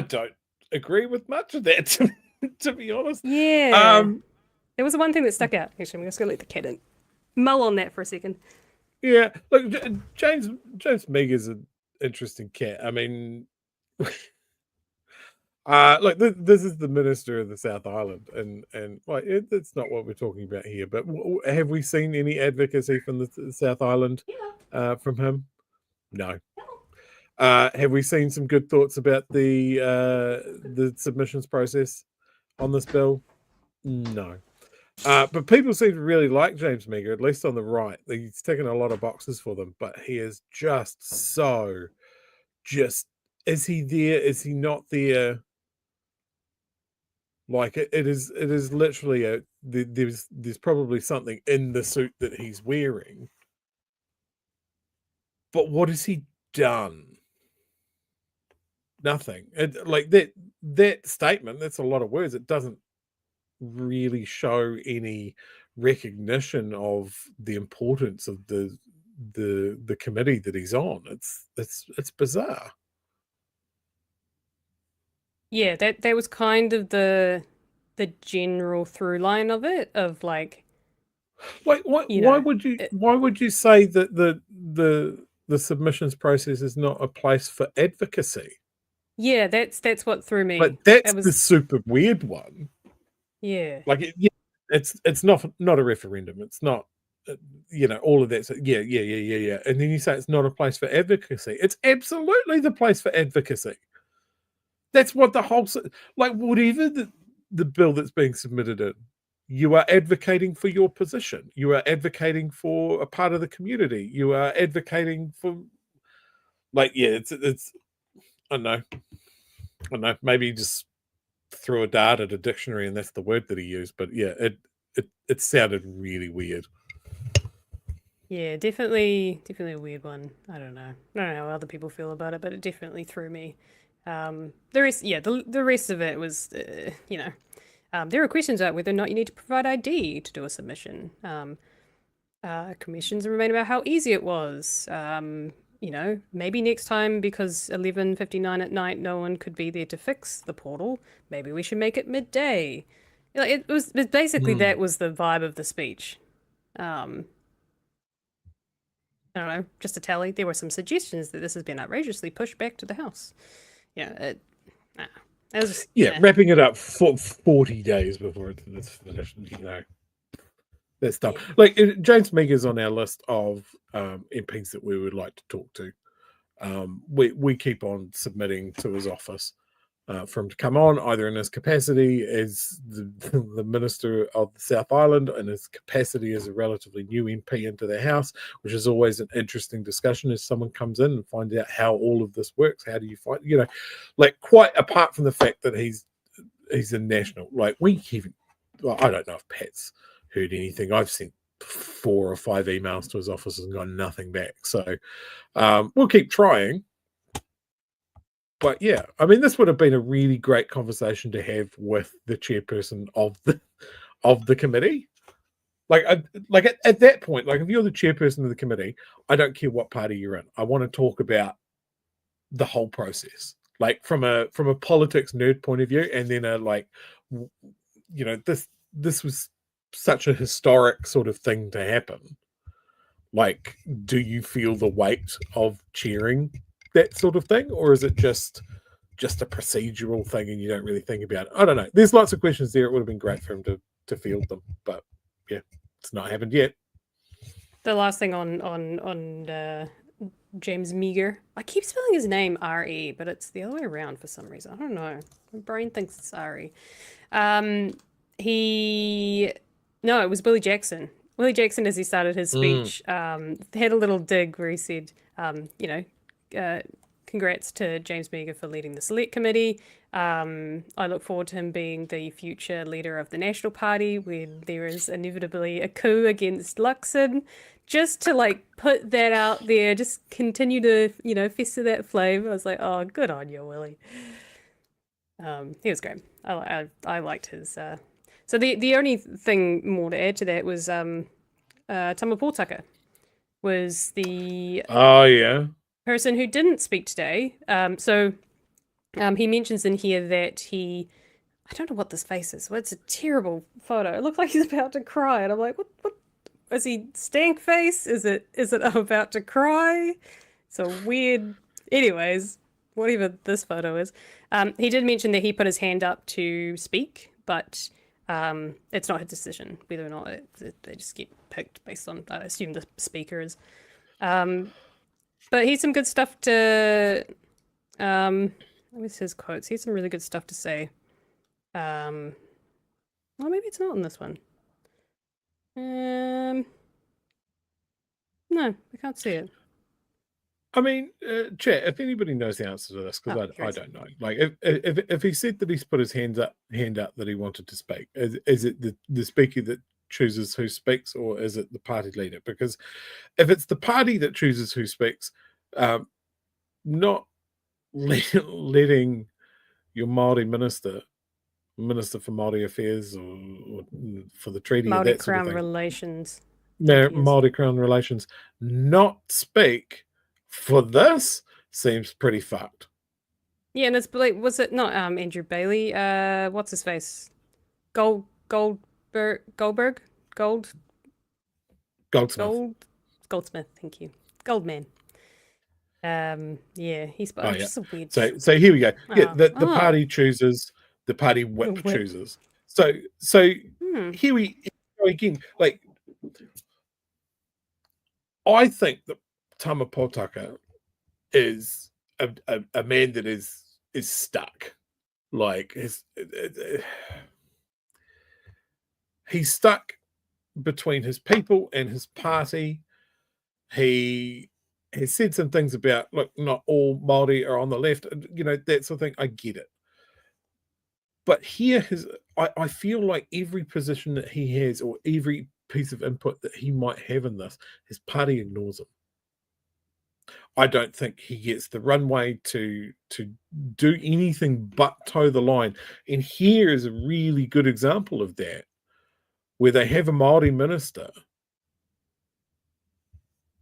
B: don't agree with much of that, to be honest.
A: Yeah. There was the one thing that stuck out. Actually, I'm just going to let the cat in. Mull on that for a second.
B: Yeah. Look, James Meagher's an interesting cat. I mean, look, this is the Minister of the South Island, and well, it's not what we're talking about here, but have we seen any advocacy from the South Island from him? No. Have we seen some good thoughts about the submissions process on this bill? No. But people seem to really like James Meagher, at least on the right. He's ticking a lot of boxes for them, but he is just is he there? Is he not there? Like it is literally there's probably something in the suit that he's wearing. But what has he done? Nothing. Like that statement, that's a lot of words. It doesn't really show any recognition of the importance of the committee that he's on. It's bizarre.
A: Yeah, that was kind of the general through line of it, of like,
B: why would you say that the submissions process is not a place for advocacy?
A: Yeah, that's what threw me.
B: But that's the super weird one.
A: Yeah.
B: Like it's not a referendum. It's not all of that. So yeah. And then you say it's not a place for advocacy. It's absolutely the place for advocacy. That's what the whole, like, whatever the bill that's being submitted in, you are advocating for your position. You are advocating for a part of the community. You are advocating for, like, yeah, it's I don't know, maybe just threw a dart at a dictionary and that's the word that he used. But yeah, it sounded really weird.
A: Yeah, definitely a weird one. I don't know how other people feel about it, but it definitely threw me. The rest of it was, there are questions about whether or not you need to provide ID to do a submission. Questions remain about how easy it was. Maybe next time, because 11:59 at night, no one could be there to fix the portal. Maybe we should make it midday. It was basically that was the vibe of the speech. I don't know, just a tally. There were some suggestions that this has been outrageously pushed back to the House.
B: Wrapping it up for 40 days before it's finished. That's dumb. Like James Meagher's on our list of MPs that we would like to talk to. We keep on submitting to his office for him to come on, either in his capacity as the Minister of the South Island and his capacity as a relatively new MP into the House, which is always an interesting discussion as someone comes in and finds out how all of this works. How do you find, like, quite apart from the fact that he's a national, like, I don't know if Pat's heard anything. I've sent 4 or 5 emails to his office and got nothing back. So we'll keep trying. But yeah, I mean, this would have been a really great conversation to have with the chairperson of the committee. Like at that point, like, if you're the chairperson of the committee, I don't care what party you're in. I want to talk about the whole process, like from a politics nerd point of view, and then this was such a historic sort of thing to happen. Like, do you feel the weight of chairing that sort of thing, or is it just a procedural thing and you don't really think about it? I don't know. There's lots of questions there. It would have been great for him to field them, but yeah, it's not happened yet.
A: The last thing on James Meagher, I keep spelling his name R-E, but it's the other way around for some reason. I don't know. My brain thinks it's R-E. No, it was Willie Jackson. Willie Jackson, as he started his speech, had a little dig where he said, congrats to James Meagher for leading the Select Committee. I look forward to him being the future leader of the National Party when there is inevitably a coup against Luxon. Just to, like, put that out there, just continue to, fester that flame. I was like, oh, good on you, Willie. He was great. I liked his... So the only thing more to add to that was Tama Potaka was the person who didn't speak today. He mentions in here that I don't know what this face is. Well, it's a terrible photo. It looks like he's about to cry, and I'm like, what is he, stank face? Is it I'm about to cry? It's a weird. Anyways, whatever this photo is, he did mention that he put his hand up to speak, but it's not his decision whether or not they just get picked based on, I assume, the speaker is. But here's some good stuff to, where's his quotes? Here's some really good stuff to say. Well, maybe it's not in this one. No, I can't see it.
B: I mean, chat, if anybody knows the answer to this, because I don't know. Like, if he said that he's put his hand up that he wanted to speak, is it the speaker that chooses who speaks, or is it the party leader? Because if it's the party that chooses who speaks, not letting your Māori minister for Māori affairs or for the treaty,
A: Māori
B: that
A: Crown
B: sort of thing,
A: relations,
B: Māori Crown relations, not speak for this seems pretty fucked.
A: Yeah, and it's like, was it not Andrew Bailey? What's his face? Goldsmith. Thank you, Goldman. Yeah, he's just a weird.
B: So here we go. Yeah, the party chooses, the party whip chooses. So here we go again. Like, I think that Tama Potaka is a man that is stuck. Like, he's stuck between his people and his party. He has said some things about, look, not all Māori are on the left, you know, that sort of thing. I get it. But here, I feel like every position that he has, or every piece of input that he might have in this, his party ignores him. I don't think he gets the runway to do anything but toe the line. And here is a really good example of that, where they have a Māori minister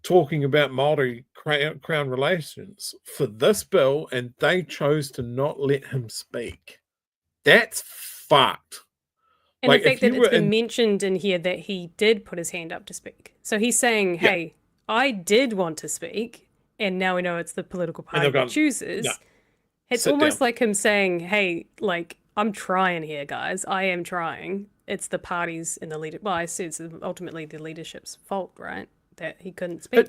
B: talking about Māori Crown relations for this bill, and they chose to not let him speak. That's fucked.
A: And like, the fact that it's been mentioned in here that he did put his hand up to speak. So he's saying, hey, I did want to speak, and now we know it's the political party that chooses. It's almost like him saying, hey, like, I'm trying here, guys. I am trying. It's the parties and the leader. Well, I see it's ultimately the leadership's fault, right? That he couldn't speak.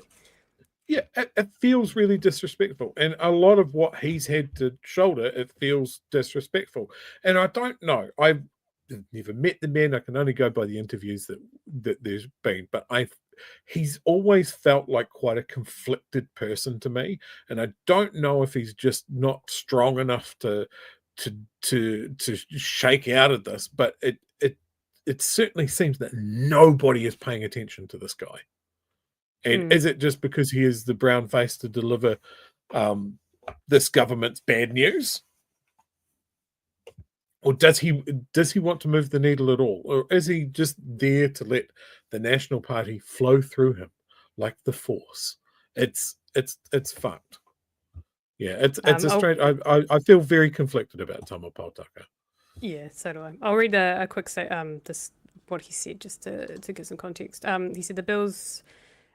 B: It feels really disrespectful. And a lot of what he's had to shoulder, it feels disrespectful. And I don't know. I've never met the man. I can only go by the interviews that there's been. But he's always felt like quite a conflicted person to me. And I don't know if he's just not strong enough to shake out of this. But it certainly seems that nobody is paying attention to this guy. And is it just because he is the brown face to deliver this government's bad news? Or does he want to move the needle at all? Or is he just there to let the National Party flow through him like the Force? It's fucked. Yeah, it's a strange. I feel very conflicted about Tama Potaka.
A: Yeah, so do I. I'll read a quick what he said just to give some context. He said the bill's.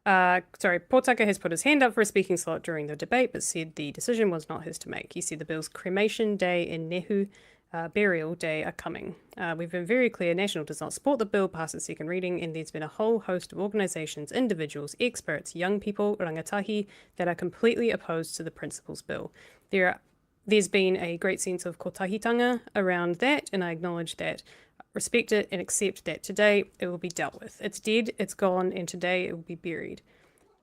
A: Potaka has put his hand up for a speaking slot during the debate, but said the decision was not his to make. He said the bill's cremation day and Nehu burial day are coming. We've been very clear, National does not support the bill past its second reading, and there's been a whole host of organisations, individuals, experts, young people, rangatahi, that are completely opposed to the principles bill. There's been a great sense of kotahitanga around that, and I acknowledge that. Respect it and accept that today it will be dealt with. It's dead, it's gone, and today it will be buried.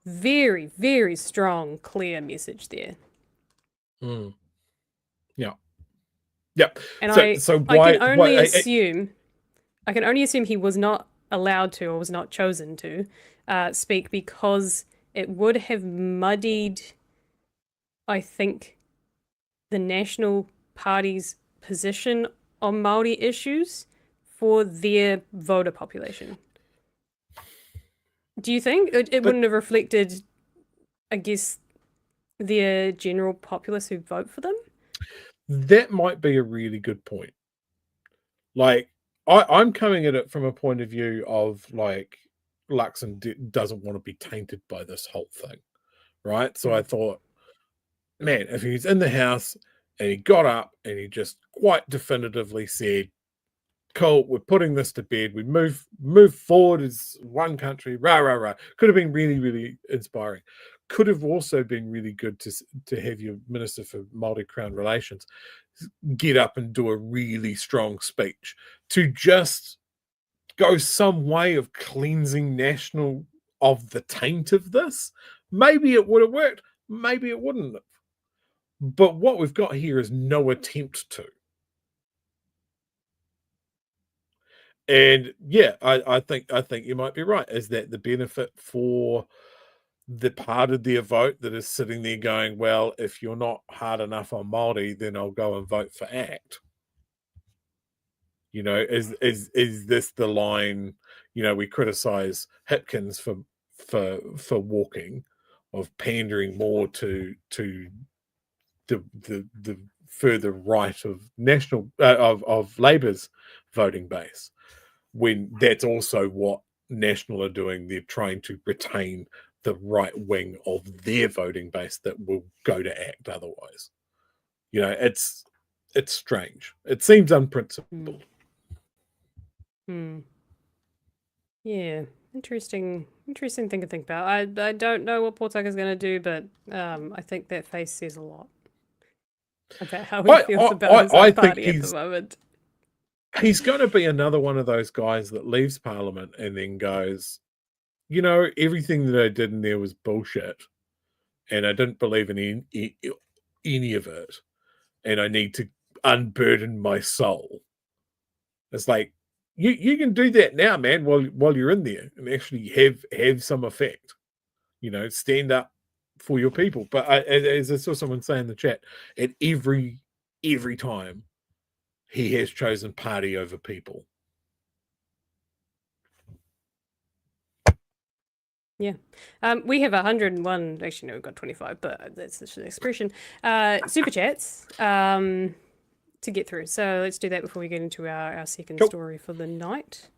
A: Very, very strong, clear message there.
B: Yeah.
A: And I can only assume he was not allowed to, or was not chosen to speak, because it would have muddied, I think, the National Party's position on Māori issues for their voter population. Do you think it wouldn't have reflected, I guess, their general populace who vote for them?
B: That might be a really good point. Like, I'm coming at it from a point of view of, like, Luxon doesn't want to be tainted by this whole thing, right? So I thought, man, if he's in the House and he got up and he just quite definitively said, cool, we're putting this to bed, we move forward as one country, rah, rah, rah. Could have been really, really inspiring. Could have also been really good to have your Minister for Māori Crown Relations get up and do a really strong speech to just go some way of cleansing National of the taint of this. Maybe it would have worked. maybe it wouldn't have. But what we've got here is no attempt to. And yeah, I think you might be right. Is that the benefit for the part of their vote that is sitting there going, well, if you're not hard enough on Māori, then I'll go and vote for ACT. You know, is this the line? You know, we criticize Hipkins for walking, of pandering more to the further right of national of Labour's voting base, when that's also what National are doing. They're trying to retain the right wing of their voting base that will go to ACT otherwise. You know, it's strange. It seems unprincipled.
A: Yeah, interesting thing to think about. I don't know what Potaka's going to do, but I think that face says a lot about how he feels about his own party at the moment.
B: He's going to be another one of those guys that leaves Parliament and then goes, you know, everything that I did in there was bullshit, and I didn't believe in any of it, and I need to unburden my soul. It's like, you can do that now, man, while you're in there, and actually have some effect. You know, stand up for your people. But as I saw someone say in the chat, at every time he has chosen party over people.
A: Yeah. We have 101, actually no, we've got 25, but that's just an expression. Super chats to get through. So let's do that before we get into our second story for the night.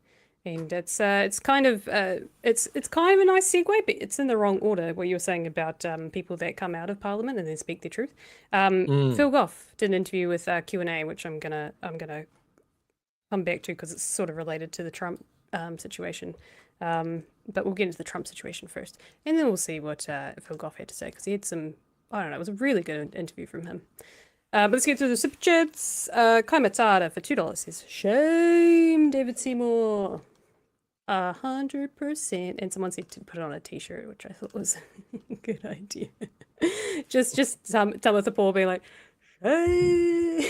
A: And it's kind of a nice segue, but it's in the wrong order. What you were saying about people that come out of Parliament and then speak their truth. Phil Goff did an interview with Q&A, which I'm gonna come back to because it's sort of related to the Trump situation. But we'll get into the Trump situation first, and then we'll see what Phil Goff had to say, because he had some, I don't know, it was a really good interview from him. But let's get through the super chats. Kai Matata for $2 says, shame, David Seymour. 100%. And someone said to put it on a t-shirt, which I thought was a good idea. just Tama Potaka being like, shame.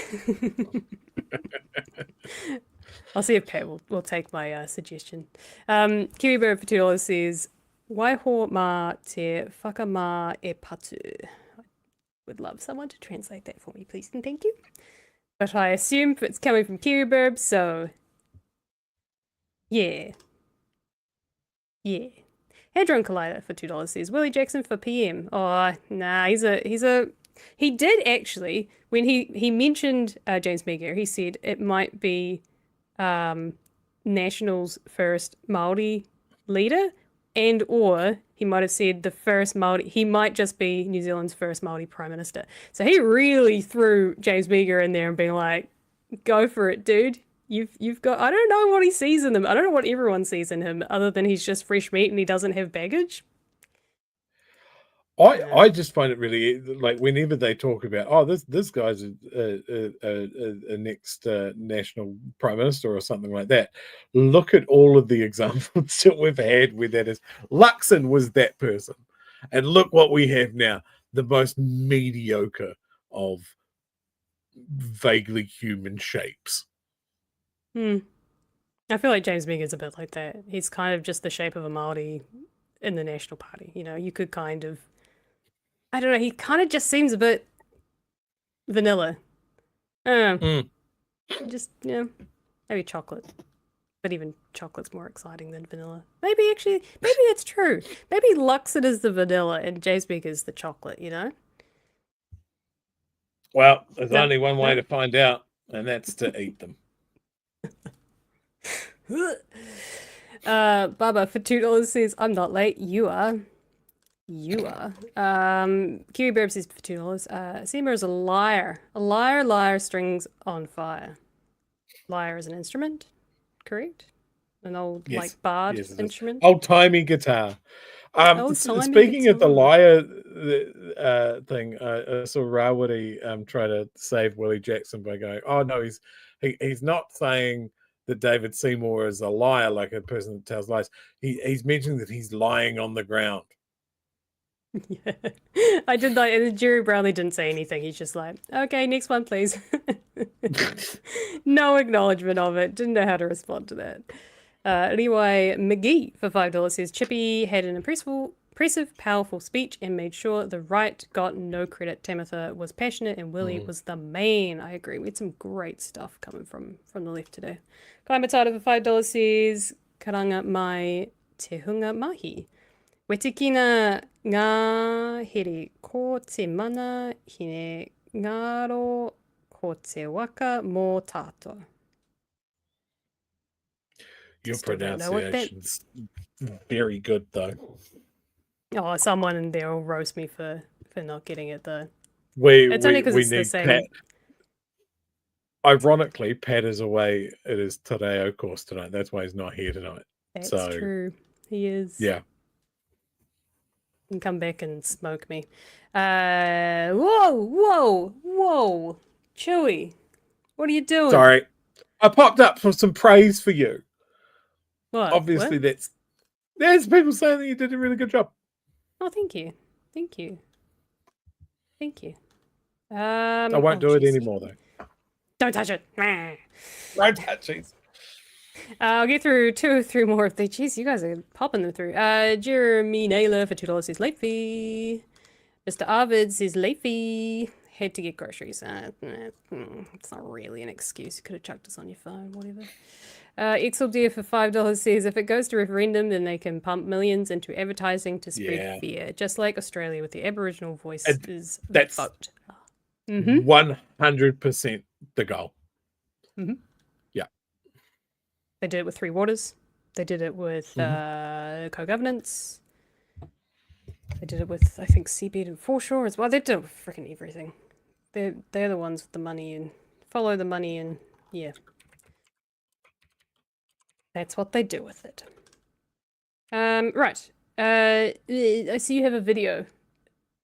A: I'll see if Pat will take my suggestion. Kiwi Bird for $2 says, Waiho mā te whakamā e patu. I would love someone to translate that for me, please and thank you. But I assume it's coming from Kiwi Bird, so yeah. Yeah. Hadron Collider for $2 says, Willie Jackson for PM. Oh, nah, he did actually, when he mentioned James Meagher, he said it might be National's first Māori leader, and or he might have said the first Māori, he might just be New Zealand's first Māori Prime Minister. So he really threw James Meagher in there and being like, go for it, dude. You've got, I don't know what he sees in him. I don't know what everyone sees in him other than he's just fresh meat and he doesn't have baggage.
B: I just find it really, like, whenever they talk about, oh, this guy's a next national prime minister or something like that, look at all of the examples that we've had where that is. Luxon was that person, and look what we have now, the most mediocre of vaguely human shapes.
A: I feel like James Meagher's a bit like that. He's kind of just the shape of a Māori in the National Party. You know, you could kind of, I don't know, he kind of just seems a bit vanilla. I don't know. Just, you know, maybe chocolate. But even chocolate's more exciting than vanilla. Maybe that's true. Maybe Luxon is the vanilla and James Meagher's the chocolate, you know?
B: Well, there's only one way to find out, and that's to eat them.
A: Baba for $2 says, I'm not late, you are. You are. Kiwi Burb says for $2, Seymour is a liar. A liar, liar, strings on fire. Lyre is an instrument, correct? An old, like, bard instrument?
B: Old-timey guitar. Speaking of the liar thing, I saw Rawiri try to save Willie Jackson by going, oh, no, he's not saying that David Seymour is a liar, like a person that tells lies. He's mentioning that he's lying on the ground.
A: Yeah. I did like, and Jerry Brownlee didn't say anything. He's just like, okay, next one, please. No acknowledgement of it. Didn't know how to respond to that. Anyway, McGee for $5 says, Chippy had an impressive, powerful speech and made sure the right got no credit. Tamitha was passionate and Willie was the main. I agree. We had some great stuff coming from the left today. Kai Matata for $5 says, Karanga mai te hunga mahi. Wetikina ngā here ko te mana hine ngaro ko te waka mō tātou.
B: Your
A: Still don't know what that-
B: pronunciation's very good, though.
A: Oh, someone in there will roast me for not getting it, though.
B: It's
A: only 'cause
B: we
A: it's the
B: need
A: same.
B: Pat. Ironically, Pat is away at his Te Reo course tonight. That's why he's not here tonight.
A: That's
B: So,
A: true. He is.
B: yeah.
A: He can come back and smoke me. Whoa. Chewie, what are you doing?
B: Sorry. I popped up for some praise for you.
A: What?
B: Obviously,
A: What?
B: there's people saying that you did a really good job.
A: Oh, thank you.
B: I won't do it anymore, though.
A: Don't touch it.
B: Don't touch it.
A: I'll get through 2 or 3 more of the. Jeez, you guys are popping them through. Jeremy Naylor for $2 says late fee. Mr. Arvid says late fee. Had to get groceries. It's not really an excuse. You could have chucked us on your phone, whatever. Exaldeer for $5 says if it goes to referendum, then they can pump millions into advertising to spread fear, just like Australia with the Aboriginal voices
B: That's
A: vote.
B: 100% the goal. Yeah.
A: They did it with Three Waters. They did it with co-governance. They did it with, I think, Seabed and Foreshore as well. They did it with freaking everything. They're the ones with the money and follow the money and yeah. That's what they do with it. Right. I see you have a video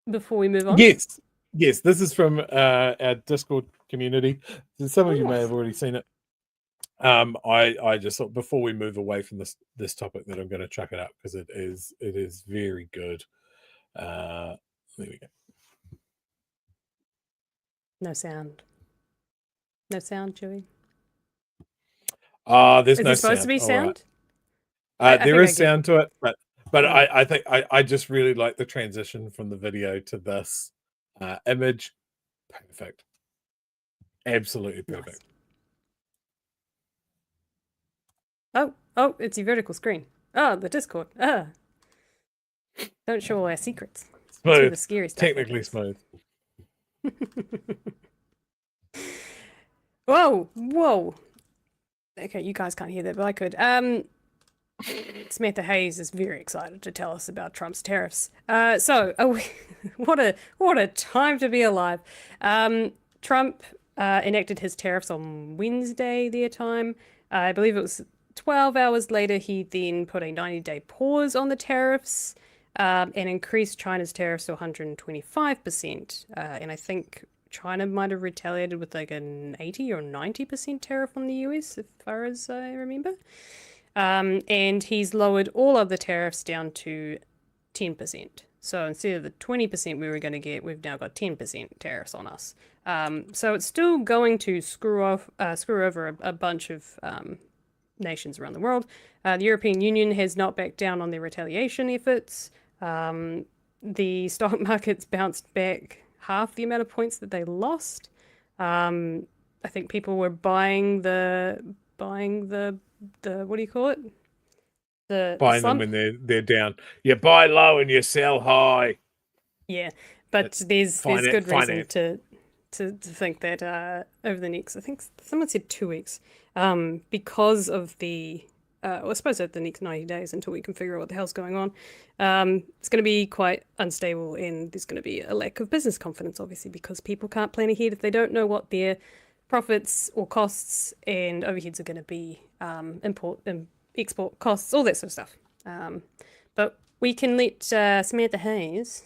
A: before we move on.
B: Yes. This is from our Discord community. Some of you may have already seen it. I just thought before we move away from this topic that I'm going to chuck it up because it is very good. There we go.
A: No sound. No sound, Chewie.
B: There's
A: Is
B: no
A: there supposed to be sound?
B: Right. There is sound to it, but I think I just really like the transition from the video to this image. Perfect. Absolutely perfect.
A: Nice. Oh, it's your vertical screen. Oh, the Discord. Don't show all our secrets.
B: Smooth.
A: That's the scary stuff.
B: Technically smooth.
A: Whoa. Okay, you guys can't hear that, but I could. Samantha Hayes is very excited to tell us about Trump's tariffs. What a time to be alive. Trump enacted his tariffs on Wednesday their time. I believe it was 12 hours later, he then put a 90-day pause on the tariffs and increased China's tariffs to 125%. And I think China might have retaliated with like an 80 or 90% tariff on the US, as far as I remember. And he's lowered all of the tariffs down to 10%. So instead of the 20% we were going to get, we've now got 10% tariffs on us. So it's still going to screw over a bunch of nations around the world. The European Union has not backed down on their retaliation efforts. The stock market's bounced back half the amount of points that they lost. I think people were buying the what do you call it?
B: Buying them when they're down. You buy low and you sell high.
A: Yeah, but there's good reason to think that over the next, I think someone said 2 weeks, because of the I suppose over the next 90 days until we can figure out what the hell's going on, it's going to be quite unstable, and there's going to be a lack of business confidence, obviously, because people can't plan ahead if they don't know what their profits or costs and overheads are going to be, import and export costs, all that sort of stuff. But we can let Samantha Hayes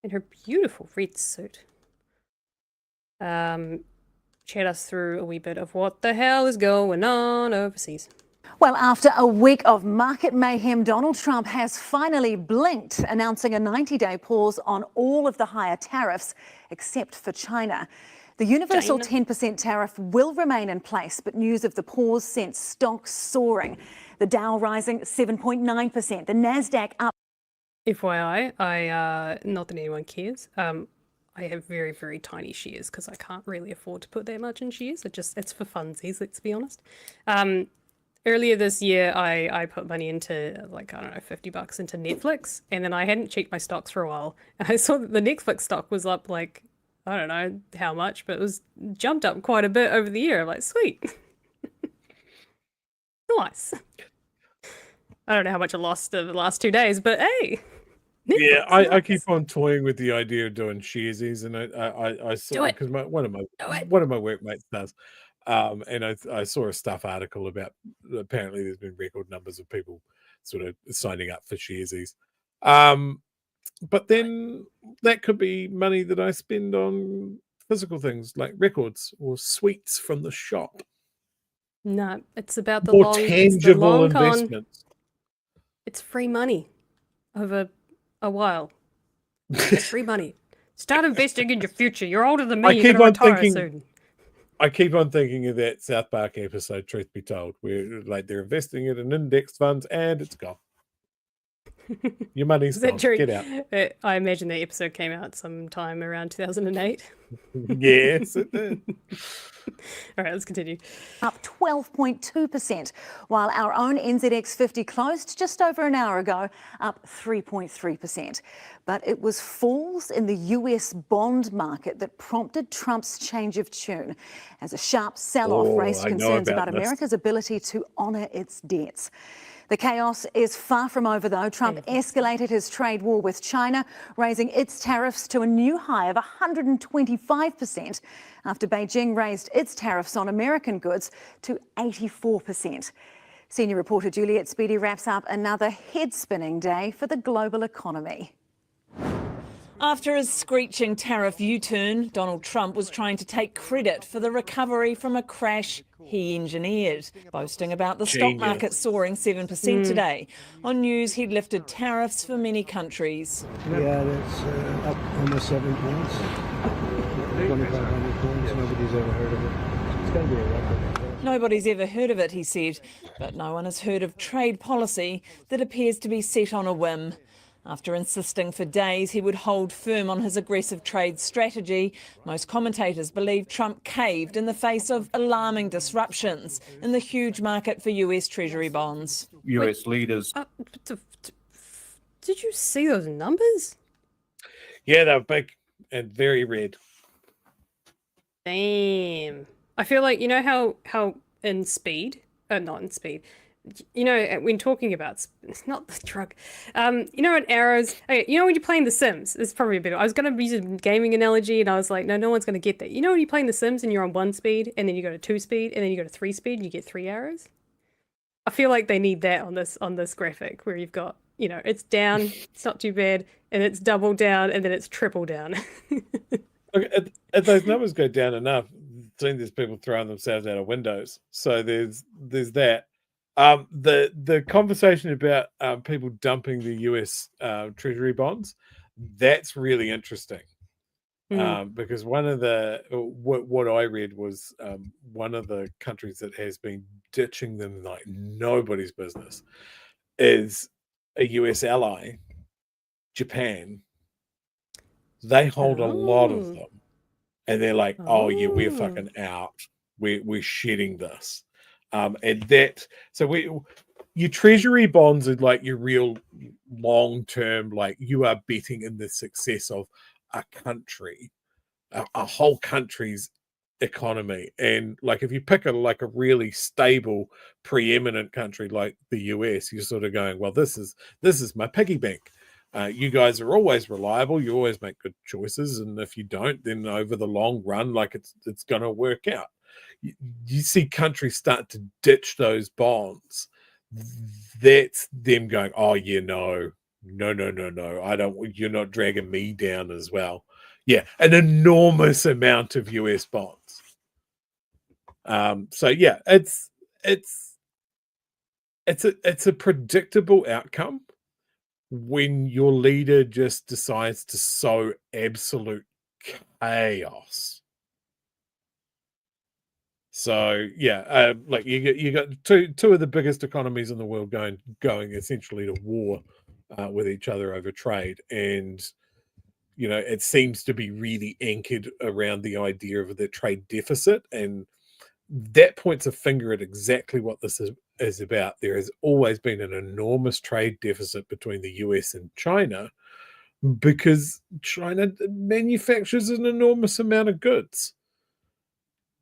A: in her beautiful red suit chat us through a wee bit of what the hell is going on overseas.
M: Well, after a week of market mayhem, Donald Trump has finally blinked, announcing a 90-day pause on all of the higher tariffs, except for China. The universal 10% tariff will remain in place, but news of the pause sent stocks soaring. The Dow rising 7.9%, the Nasdaq up.
A: FYI, not that anyone cares. I have very, very tiny shares because I can't really afford to put that much in shares. It's for funsies, let's be honest. Earlier this year, I put money into, like, I don't know, $50 into Netflix, and then I hadn't checked my stocks for a while, and I saw that the Netflix stock was up, like, I don't know how much, but it was jumped up quite a bit over the year. I'm like, sweet. Nice. I don't know how much I lost over the last 2 days, but hey. Netflix,
B: Yeah,
A: nice.
B: I keep on toying with the idea of doing sharesies, and I saw because one of my workmates does, and I saw a stuff article about apparently there's been record numbers of people sort of signing up for sharesies, but then that could be money that I spend on physical things like records or sweets from the shop.
A: No, it's about the
B: More
A: long,
B: tangible
A: long con.
B: investments.
A: It's free money over a while. It's free money. Start investing in your future. You're older than me. You're going to retire soon.
B: I keep on thinking of that South Park episode, Truth Be Told, where like they're investing it in index funds and it's gone. Your money's gone. Get out.
A: I imagine the episode came out sometime around 2008.
B: Yes, it did.
A: All right, let's continue.
M: Up 12.2%, while our own NZX 50 closed just over an hour ago, up 3.3%. But it was falls in the US bond market that prompted Trump's change of tune, as a sharp sell-off raised concerns about America's ability to honour its debts. The chaos is far from over, though. Trump escalated his trade war with China, raising its tariffs to a new high of 125% after Beijing raised its tariffs on American goods to 84%. Senior reporter Juliet Speedy wraps up another head-spinning day for the global economy.
N: After his screeching tariff U-turn, Donald Trump was trying to take credit for the recovery from a crash he engineered, boasting about the stock market soaring 7% today, on news he'd lifted tariffs for many countries.
O: Yeah, that's up almost 7 points. 2,500 points. Nobody's ever heard of it. It's going to be a record.
N: Nobody's ever heard of it, he said, but no one has heard of trade policy that appears to be set on a whim. After insisting for days he would hold firm on his aggressive trade strategy, most commentators believe Trump caved in the face of alarming disruptions in the huge market for US Treasury bonds.
P: US leaders.
A: Did you see those numbers?
B: Yeah, they were big and very red.
A: Damn. I feel like, you know how in Speed, not in Speed, you know, when talking about, it's not the drug, you know, in arrows, okay, you know, when you're playing The Sims, this is probably a bit, I was going to use a gaming analogy and I was like, no one's going to get that. You know, when you're playing The Sims and you're on 1 speed and then you go to 2 speed and then you go to 3 speed and you get 3 arrows? I feel like they need that on this graphic where you've got, you know, it's down, it's not too bad, and it's double down and then it's triple down.
B: Look, if those numbers go down enough, seeing there's people throwing themselves out of windows. So there's that. The conversation about people dumping the US Treasury bonds, that's really interesting. Because one of the what I read was one of the countries that has been ditching them like nobody's business is a US ally, Japan. They hold a lot of them, and they're like, "Oh yeah, we're fucking out. We're shedding this." And that, so your treasury bonds are like your real long-term, like you are betting in the success of a country, a whole country's economy. And like, if you pick a really stable, preeminent country like the US, you're sort of going, well, this is my piggy bank. You guys are always reliable. You always make good choices. And if you don't, then over the long run, like it's going to work out. You see countries start to ditch those bonds. That's them going, oh yeah, no, I don't. You're not dragging me down as well. Yeah, an enormous amount of US bonds. So yeah, it's it's a predictable outcome when your leader just decides to sow absolute chaos. So yeah, like you got two of the biggest economies in the world going essentially to war with each other over trade, and it seems to be really anchored around the idea of the trade deficit, and that points a finger at exactly what this is about. There has always been an enormous trade deficit between the US and China because China manufactures an enormous amount of goods.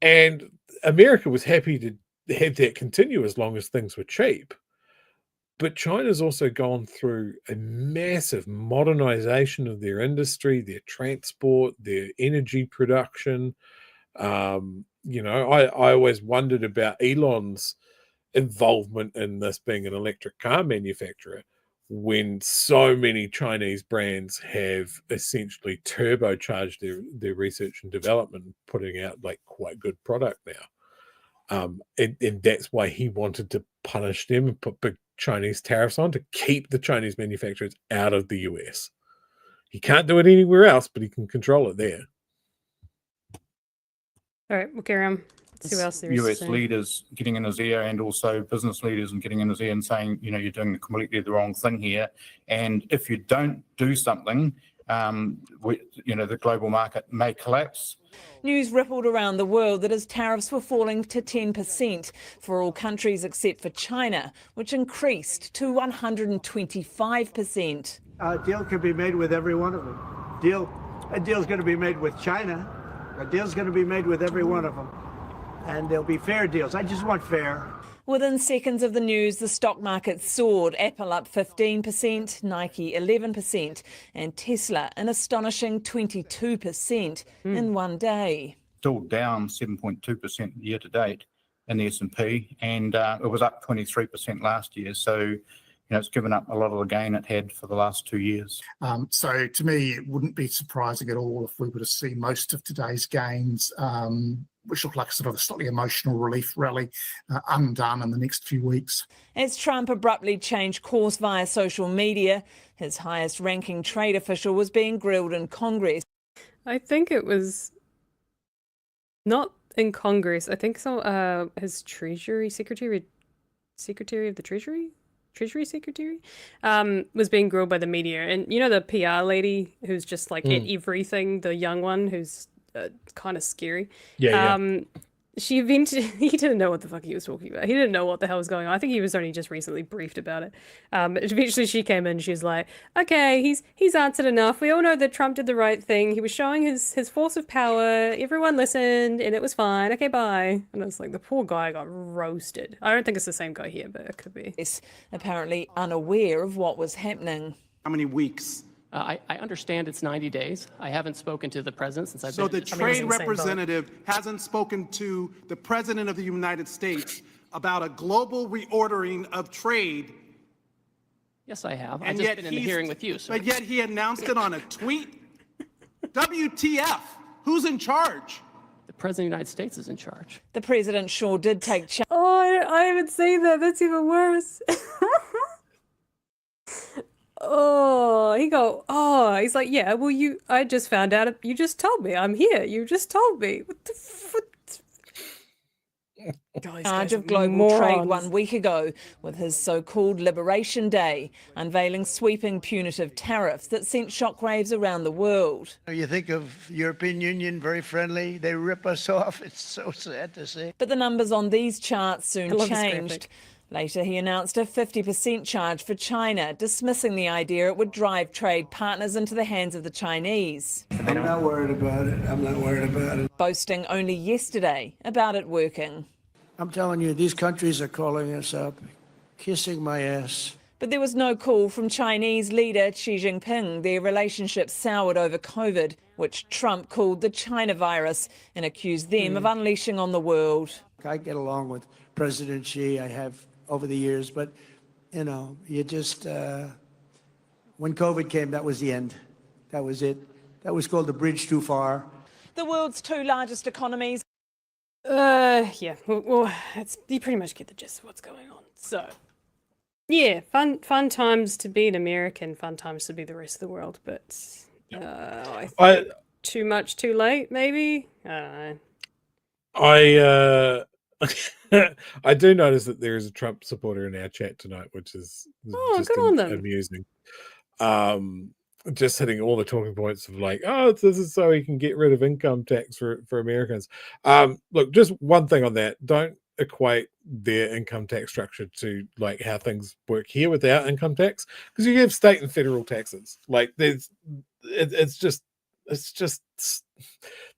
B: And America was happy to have that continue as long as things were cheap. But China's also gone through a massive modernization of their industry, their transport, their energy production. I always wondered about Elon's involvement in this being an electric car manufacturer when so many Chinese brands have essentially turbocharged their research and development, putting out like quite good product now. And that's why he wanted to punish them and put big Chinese tariffs on to keep the Chinese manufacturers out of the US. He can't do it anywhere else, but he can control it there.
A: All right, we'll carry on. Let's see what else there is.
P: US leaders getting in his ear, and also business leaders and getting in his ear and saying, you're doing completely the wrong thing here. And if you don't do something, the global market may collapse.
N: News rippled around the world that his tariffs were falling to 10% for all countries except for China, which increased to 125%.
O: A deal could be made with every one of them. A deal's going to be made with China. A deal's going to be made with every one of them. And there'll be fair deals. I just want fair.
N: Within seconds of the news, the stock market soared. Apple up 15%, Nike 11%, and Tesla an astonishing 22% in one day.
P: Still down 7.2% year to date in the S&P, and it was up 23% last year. So, it's given up a lot of the gain it had for the last 2 years.
Q: So to me, it wouldn't be surprising at all if we were to see most of today's gains, which look like sort of a slightly emotional relief rally, undone in the next few weeks.
N: As Trump abruptly changed course via social media, his highest-ranking trade official was being grilled in Congress.
A: I think it was not in Congress. I think so. His Treasury Secretary of the Treasury Secretary, was being grilled by the media. And the PR lady who's just like at everything, the young one who's kind of scary. Yeah. He didn't know what the fuck he was talking about. He didn't know what the hell was going on. I think he was only just recently briefed about it. Eventually she came in and she's like, okay, he's answered enough. We all know that Trump did the right thing. He was showing his force of power. Everyone listened and it was fine. Okay, bye. And it's like the poor guy got roasted. I don't think it's the same guy here, but it could be.
N: Apparently unaware of what was happening.
R: How many weeks?
S: I understand it's 90 days. I haven't spoken to the president since I've been...
R: So the trade representative hasn't spoken to the president of the United States about a global reordering of trade.
S: Yes, I have. I've just been in the hearing with you, sir.
R: But yet he announced it on a tweet? WTF? Who's in charge?
S: The president of the United States is in charge.
N: The president sure did take charge.
A: Oh, I haven't seen that. That's even worse. He's like, yeah, well, I just found out, you just told me, I'm here, you just told me. What the fuck?
N: Charge of global trade 1 week ago with his so-called Liberation Day, unveiling sweeping punitive tariffs that sent shockwaves around the world.
O: You think of European Union, very friendly, they rip us off. It's so sad to see.
N: But the numbers on these charts soon changed. Later, he announced a 50% charge for China, dismissing the idea it would drive trade partners into the hands of the Chinese.
O: I'm not worried about it.
N: Boasting only yesterday about it working.
O: I'm telling you, these countries are calling us up, kissing my ass.
N: But there was no call from Chinese leader Xi Jinping. Their relationship soured over COVID, which Trump called the China virus, and accused them of unleashing on the world.
O: I get along with President Xi. I have over the years, but you just when COVID came, that was the end. That was it. That was called the bridge too far.
N: The world's two largest economies.
A: Yeah. Well, you pretty much get the gist of what's going on. So, Yeah, fun times to be an American, fun times to be the rest of the world, but I think too much too late, maybe? I don't know.
B: I do notice that there is a Trump supporter in our chat tonight, which is just
A: good on them.
B: amusing. Just hitting all the talking points of like, oh, this is so he can get rid of income tax for Americans. Look, just one thing on that. Don't equate their income tax structure to like how things work here without income tax, because you have state and federal taxes. Like it's just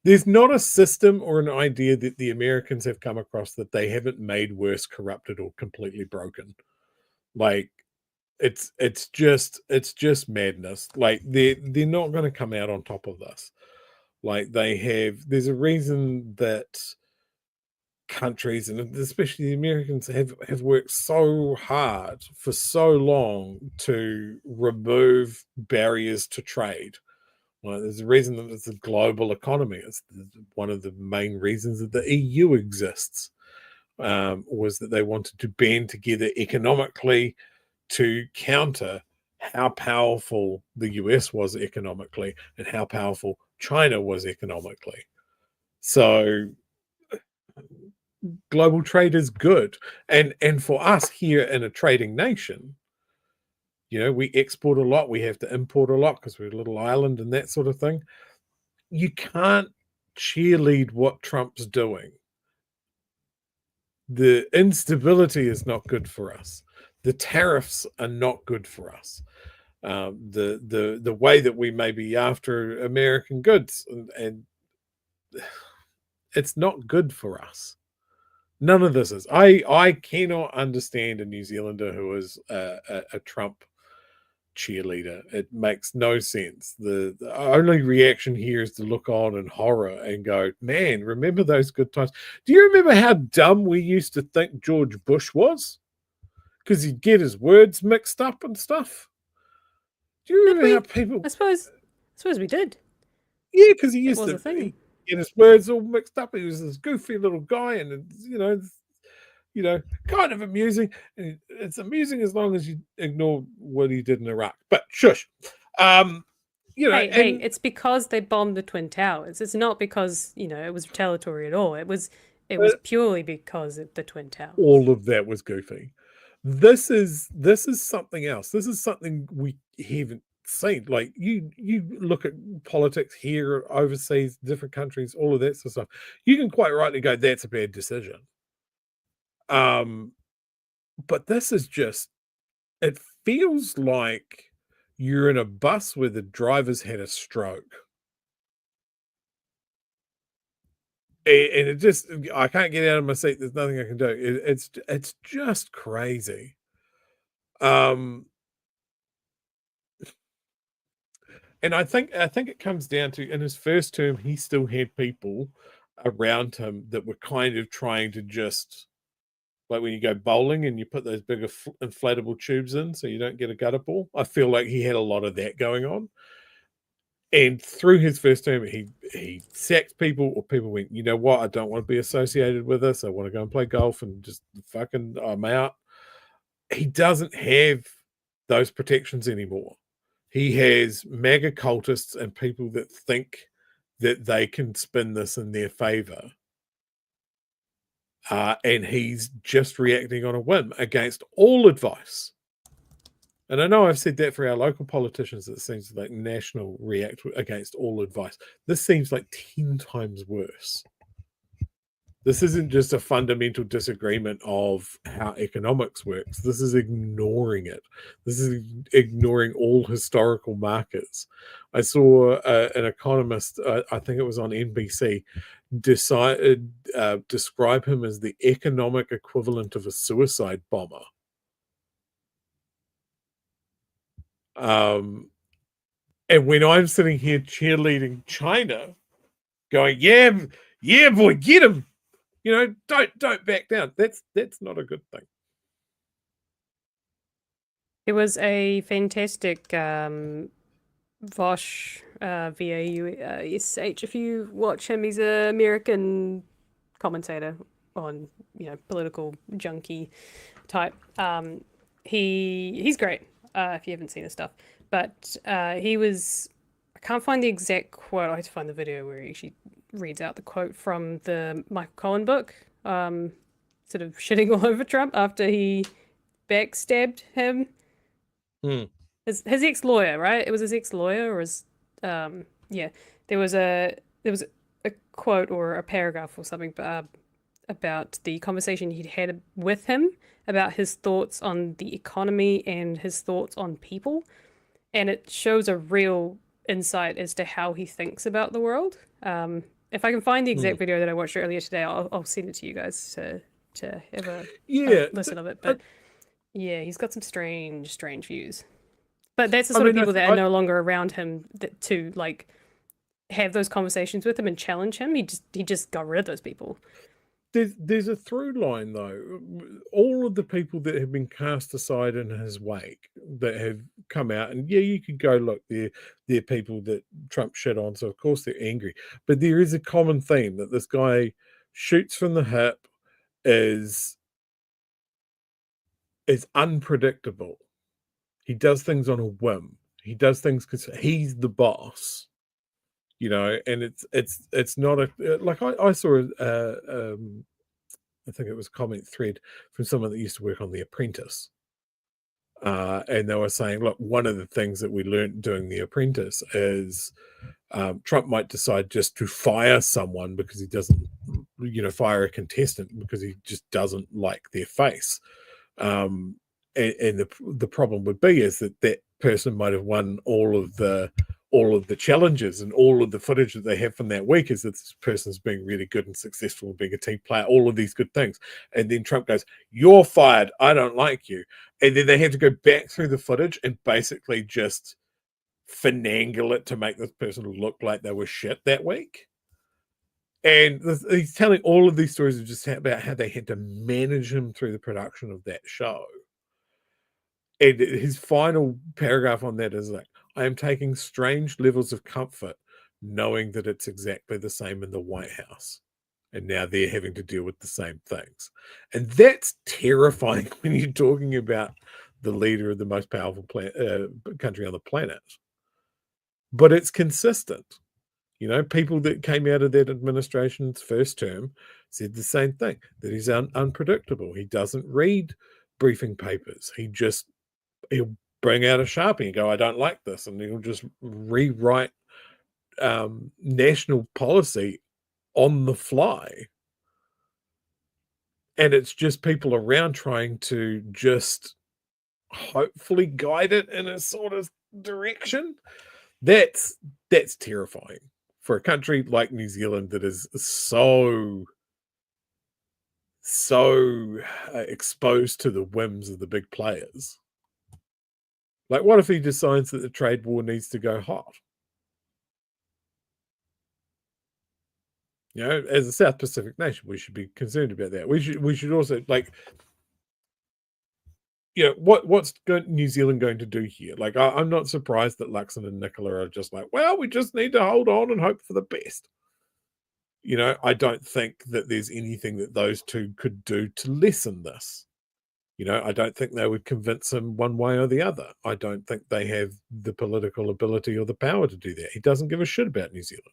B: there's not a system or an idea that the Americans have come across that they haven't made worse, corrupted, or completely broken. Like it's just madness. Like they're not going to come out on top of this. Like there's a reason that countries, and especially the Americans, have worked so hard for so long to remove barriers to trade. Well, there's a reason that it's a global economy. It's one of the main reasons that the EU exists, was that they wanted to band together economically to counter how powerful the US was economically and how powerful China was economically. So global trade is good. And for us here in a trading nation, we export a lot, we have to import a lot because we're a little island and that sort of thing. You can't cheerlead what Trump's doing. The instability is not good for us. The tariffs are not good for us. The way that we may be after American goods, and it's not good for us. None of this is. I cannot understand a New Zealander who is a Trump cheerleader. It makes no sense. The only reaction here is to look on in horror and go, man, remember those good times? Do you remember how dumb we used to think George Bush was? Because he'd get his words mixed up and stuff. Do you remember how people...
A: I suppose we did.
B: Yeah, because he used
A: was
B: to
A: a thing.
B: get his words all mixed up. He was this goofy little guy, and kind of amusing. It's amusing as long as you ignore what he did in Iraq. But shush.
A: Hey, it's because they bombed the Twin Towers. It's not because, it was retaliatory at all. It was purely because of the Twin Towers.
B: All of that was goofy. This is something else. This is something we haven't seen. Like you look at politics here, overseas, different countries, all of that sort of stuff. You can quite rightly go, that's a bad decision. But this is just, it feels like you're in a bus where the driver's had a stroke. And it just, I can't get out of my seat. There's nothing I can do. It's just crazy. And I think it comes down to, in his first term, he still had people around him that were kind of trying to just, like when you go bowling and you put those bigger inflatable tubes in so you don't get a gutter ball. I feel like he had a lot of that going on. And through his first term, he sacked people, or people went, you know what, I don't want to be associated with this. I want to go and play golf and just fucking, I'm out. He doesn't have those protections anymore. He has MAGA cultists and people that think that they can spin this in their favor. And he's just reacting on a whim against all advice. And I know I've said that for our local politicians, it seems like national react against all advice. This seems like 10 times worse. This isn't just a fundamental disagreement of how economics works. This is ignoring it. This is ignoring all historical markers. I saw an economist, I think it was on NBC, describe him as the economic equivalent of a suicide bomber. And when I'm sitting here cheerleading China, going, yeah, boy, get him. Don't back down. That's not a good thing.
A: It was a fantastic Vosh, V-A-U-S-H. If you watch him, he's an American commentator on, political junkie type. he's great. If you haven't seen his stuff, but he was. I can't find the exact quote. I have to find the video where he actually reads out the quote from the Michael Cohen book, sort of shitting all over Trump after he backstabbed him. His ex-lawyer, right? It was his ex-lawyer, or his yeah. There was a quote or a paragraph or something about the conversation he'd had with him about his thoughts on the economy and his thoughts on people, and it shows a real insight as to how he thinks about the world. If I can find the exact video that I watched earlier today, I'll send it to you guys to have a listen of it. But yeah, he's got some strange views. But that's the sort of people that are no longer around him to like have those conversations with him and challenge him. He just got rid of those people.
B: There's a through line though. All of the people that have been cast aside in his wake that have come out, and yeah, you could go look. They're people that Trump shit on, so of course they're angry. But there is a common theme that this guy shoots from the hip, is unpredictable. He does things on a whim. He does things because he's the boss, you know. And it's not like I saw I think it was a comment thread from someone that used to work on The Apprentice, and they were saying, look, one of the things that we learned doing The Apprentice is Trump might decide just to fire someone because he doesn't, fire a contestant because he just doesn't like their face. And the problem would be is that person might have won all of the challenges, and all of the footage that they have from that week is that this person's being really good and successful and being a team player, all of these good things. And then Trump goes, "You're fired. I don't like you." And then they have to go back through the footage and basically just finagle it to make this person look like they were shit that week. And he's telling all of these stories just about how they had to manage him through the production of that show. And his final paragraph on that is like, I am taking strange levels of comfort knowing that it's exactly the same in the White House. And now they're having to deal with the same things. And that's terrifying when you're talking about the leader of the most powerful country on the planet. But it's consistent. People that came out of that administration's first term said the same thing, that he's unpredictable. He doesn't read briefing papers. He'll bring out a Sharpie and go, I don't like this. And he'll just rewrite national policy on the fly. And it's just people around trying to just hopefully guide it in a sort of direction. That's terrifying for a country like New Zealand that is so exposed to the whims of the big players. Like, what if he decides that the trade war needs to go hot? As a South Pacific nation, we should be concerned about that. We should also, what's New Zealand going to do here? Like, I'm not surprised that Luxon and Nicola are just like, well, we just need to hold on and hope for the best. I don't think that there's anything that those two could do to lessen this. I don't think they would convince him one way or the other. I don't think they have the political ability or the power to do that. He doesn't give a shit about New Zealand.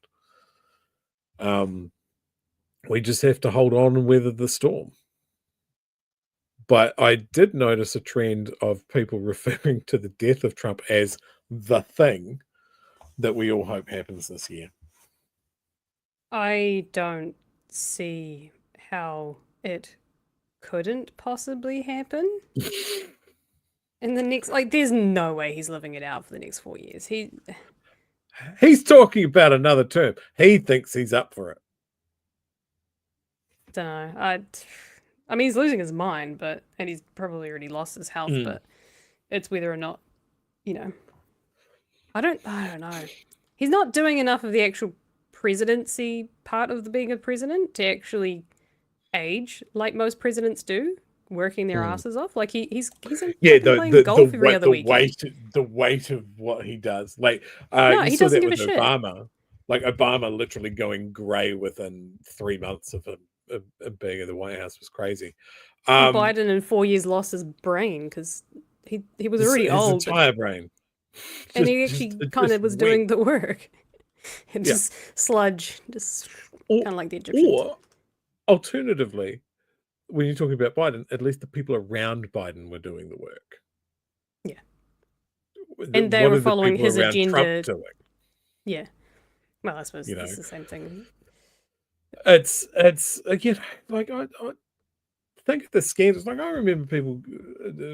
B: We just have to hold on and weather the storm. But I did notice a trend of people referring to the death of Trump as the thing that we all hope happens this year.
A: I don't see how it couldn't possibly happen in the next, there's no way he's living it out for the next 4 years.
B: He's talking about another term. He thinks he's up for it.
A: Don't know. I mean, he's losing his mind, and he's probably already lost his health, but it's whether or not, I don't know. He's not doing enough of the actual presidency part of being a president to actually age like most presidents do, working their asses off. Like he's playing golf every other week.
B: The weight of what he does.
A: No, he doesn't give a shit.
B: Obama literally going grey within 3 months of him being in the White House was crazy.
A: Biden in 4 years lost his brain because he was already
B: his
A: old.
B: entire brain.
A: And he actually kind of was doing the work. And just sludge, just kind of like the Egyptians.
B: Or, alternatively, when you're talking about Biden, at least the people around Biden were doing the work.
A: Yeah. And they were following his agenda. Yeah. Well, I suppose it's the same thing.
B: It's again, like I think of the scandals. Like I remember people,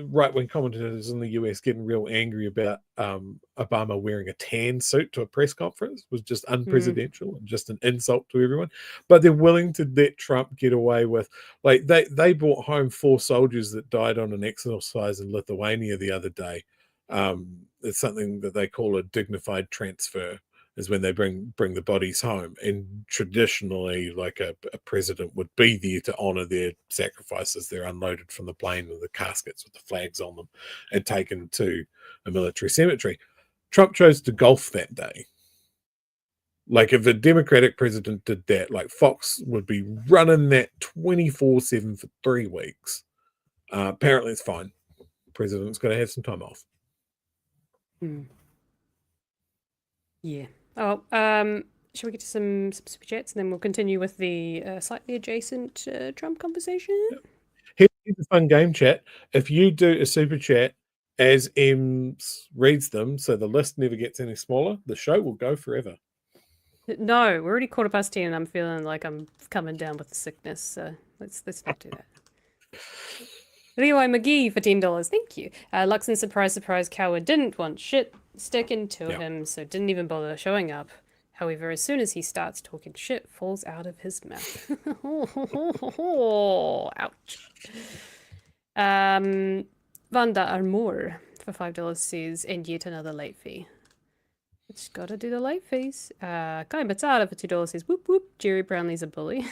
B: right-wing commentators in the US, getting real angry about Obama wearing a tan suit to a press conference. It was just unpresidential and just an insult to everyone. But they're willing to let Trump get away with, like they brought home 4 soldiers that died on an exercise in Lithuania the other day. It's something that they call a dignified transfer. Is when they bring the bodies home, and traditionally, like a president would be there to honor their sacrifices. They're unloaded from the plane with the caskets with the flags on them and taken to a military cemetery. Trump chose to golf that day. Like if a Democratic president did that, like Fox would be running that 24/7 for 3 weeks. Apparently it's fine. President's got to have some time off.
A: Yeah. Oh, shall we get to some super chats and then we'll continue with the slightly adjacent Trump conversation?
B: Here's a fun game, chat. If you do a super chat as Ems reads them, so the list never gets any smaller, the show will go forever.
A: No, we're already 10:15 and I'm feeling like I'm coming down with the sickness, so let's not do that. Leroy McGee for $10. Thank you. Luxon, surprise, Coward didn't want shit sticking to him, so didn't even bother showing up. However, as soon as he starts talking shit, falls out of his mouth. Ouch. Vanda Armour for $5 says, and yet another late fee. It's gotta do the late fees. Guy Batata for $2 says, whoop whoop, Jerry Brownlee's a bully.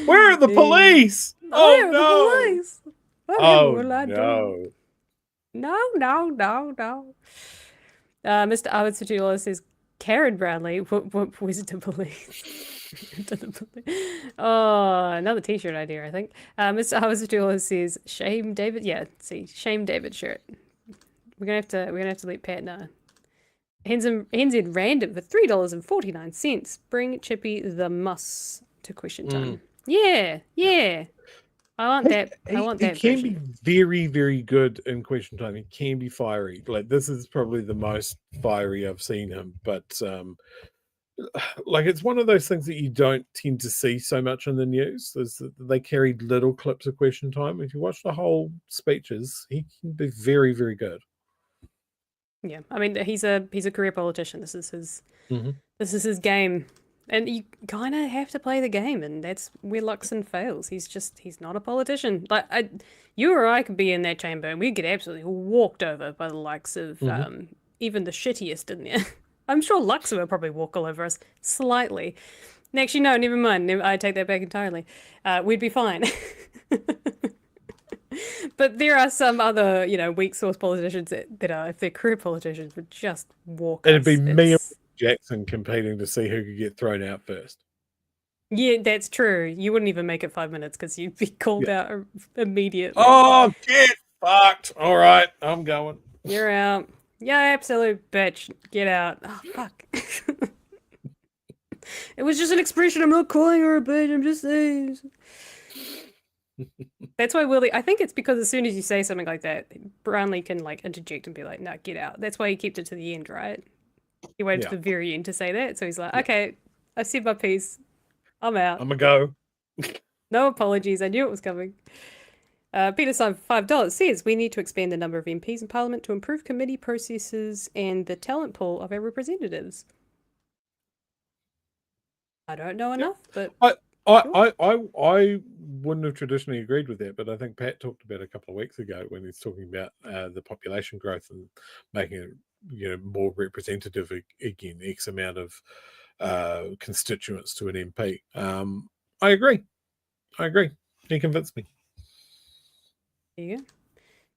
B: Where are the police?
A: Where are
B: no!
A: the police?
B: Oh,
A: will I do? No. Mr. Ahmed Sutula says, Karen Brownlee, what was to believe? Oh, another t-shirt idea, I think. Mr. Ahmed Sutula says, shame David. Yeah, see, shame David shirt. We're gonna have to let Pat know. NZ random for $3.49. Bring Chippy the muss to question time. Yeah. I want that.
B: He can be very, very good in question time. He can be fiery. Like this is probably the most fiery I've seen him. But like it's one of those things that you don't tend to see so much in the news. They carried little clips of question time. If you watch the whole speeches, he can be very, very good.
A: Yeah, I mean he's a career politician. This is his game. And you kind of have to play the game, and that's where Luxon fails. He's not a politician. Like you or I could be in that chamber, and we'd get absolutely walked over by the likes of even the shittiest in there. I'm sure Luxon would probably walk all over us slightly. Actually, no, never mind. I take that back entirely. We'd be fine. But there are some other, weak source politicians that are, if they're career politicians, would just walk.
B: It'd be me and Jackson competing to see who could get thrown out first.
A: Yeah, that's true. You wouldn't even make it 5 minutes because you'd be called out immediately.
B: Oh, get fucked. All right, I'm going.
A: You're out. Yeah, absolute bitch. Get out. Oh, fuck. It was just an expression. I'm not calling her a bitch. I'm just saying. That's why Willie, I think it's because as soon as you say something like that, Brownlee can interject and be like, no, get out. That's why he kept it to the end, right? He waited to the very end to say that. So he's like, okay, I've said my piece. I'm out.
B: I'm going to go.
A: No apologies. I knew it was coming. Peter Simon for $5 says, we need to expand the number of MPs in Parliament to improve committee processes and the talent pool of our representatives. I don't know enough, but...
B: I wouldn't have traditionally agreed with that, but I think Pat talked about a couple of weeks ago when he's talking about the population growth and making it more representative again, X amount of constituents to an MP. I agree. He convinced me.
A: There you go.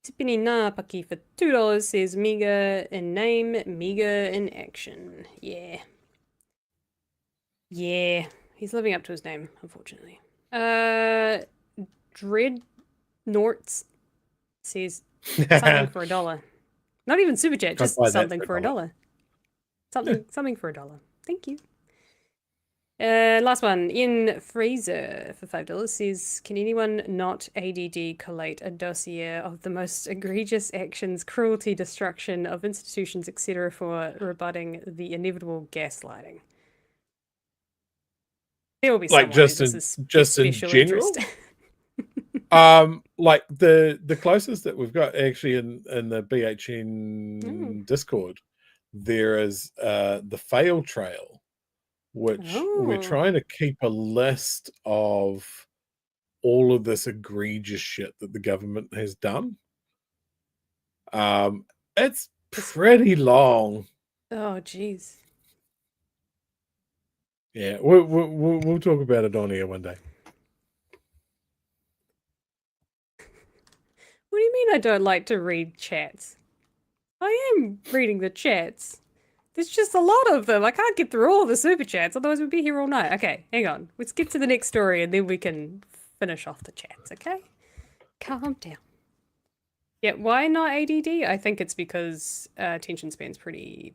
A: Tipini Napaki for $2 says Miga in name, Miga in action. Yeah. He's living up to his name, unfortunately. Dreadnoughts says something for $1. Not even super chat, just something for $1. Something for $1. Thank you. Last one, in Fraser for $5 says, can anyone not ADD collate a dossier of the most egregious actions, cruelty, destruction of institutions, etc. for rebutting the inevitable gaslighting? There will be
B: like just in general. Like the closest that we've got actually in the BHN Discord, there is the fail trail, which we're trying to keep a list of all of this egregious shit that the government has done. It's pretty long.
A: Oh, geez.
B: Yeah, we'll talk about it on here one day.
A: What do you mean I don't like to read chats? I am reading the chats. There's just a lot of them. I can't get through all the super chats, otherwise we'd be here all night. Okay, hang on. Let's get to the next story and then we can finish off the chats, okay? Calm down. Yeah, why not ADD? I think it's because attention span's pretty...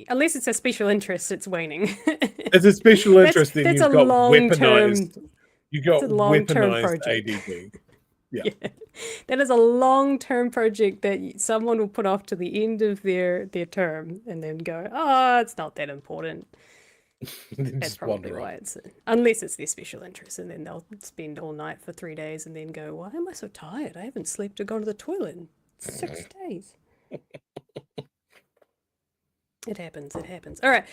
A: Unless it's a special interest, it's waning.
B: It's a special interest, then
A: that's
B: you've got weaponized... You got
A: weaponized
B: ADD. Yeah.
A: That is a long-term project that someone will put off to the end of their term and then go, oh, it's not that important. That's probably why it's... Unless it's their special interest, and then they'll spend all night for 3 days and then go, why am I so tired? I haven't slept or gone to the toilet in 6 days. It happens. All right.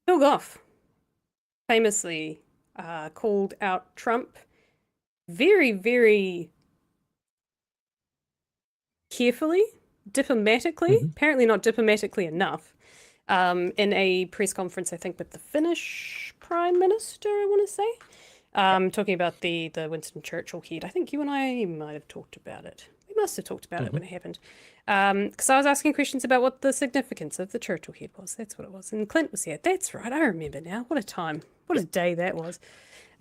A: Phil Goff famously called out Trump very, very carefully, diplomatically, apparently not diplomatically enough, in a press conference, I think, with the Finnish Prime Minister, I want to say, talking about the Winston Churchill head. I think you and I might have talked about it. We must have talked about it when it happened. Because I was asking questions about what the significance of the Churchill head was. That's what it was. And Clint was here. That's right. I remember now. What a time. What a day that was.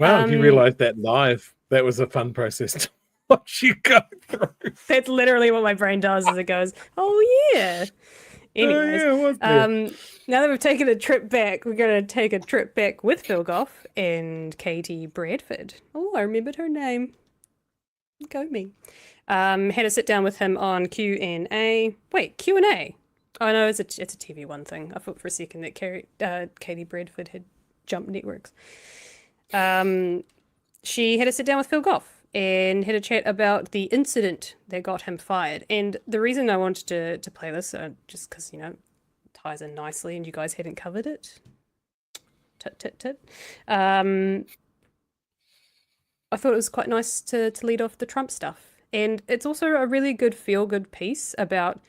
B: Wow, you realised that live. That was a fun process to watch you go through.
A: That's literally what my brain does as it goes, oh yeah. Anyways, now that we've taken a trip back, we're going to take a trip back with Phil Goff and Katie Bradford. Oh, I remembered her name. Go me. Had a sit down with him on Q&A. Wait, Q&A? Oh no, it's a TV One thing. I thought for a second that Katie Bradford had jumped networks. She had a sit down with Phil Goff and had a chat about the incident that got him fired. And the reason I wanted to play this, just because, you know, it ties in nicely and you guys hadn't covered it. Tit. I thought it was quite nice to lead off the Trump stuff. And it's also a really good feel-good piece about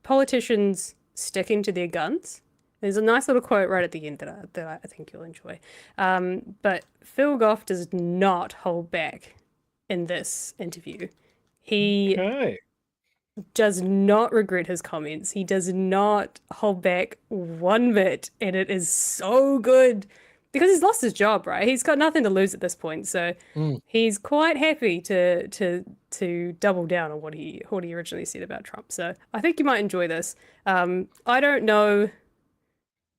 A: politicians sticking to their guns. There's a nice little quote right at the end that I think you'll enjoy. But Phil Goff does not hold back in this interview. He does not regret his comments. He does not hold back one bit. And it is so good because he's lost his job, right? He's got nothing to lose at this point. So he's quite happy to double down on what he originally said about Trump. So I think you might enjoy this. I don't know.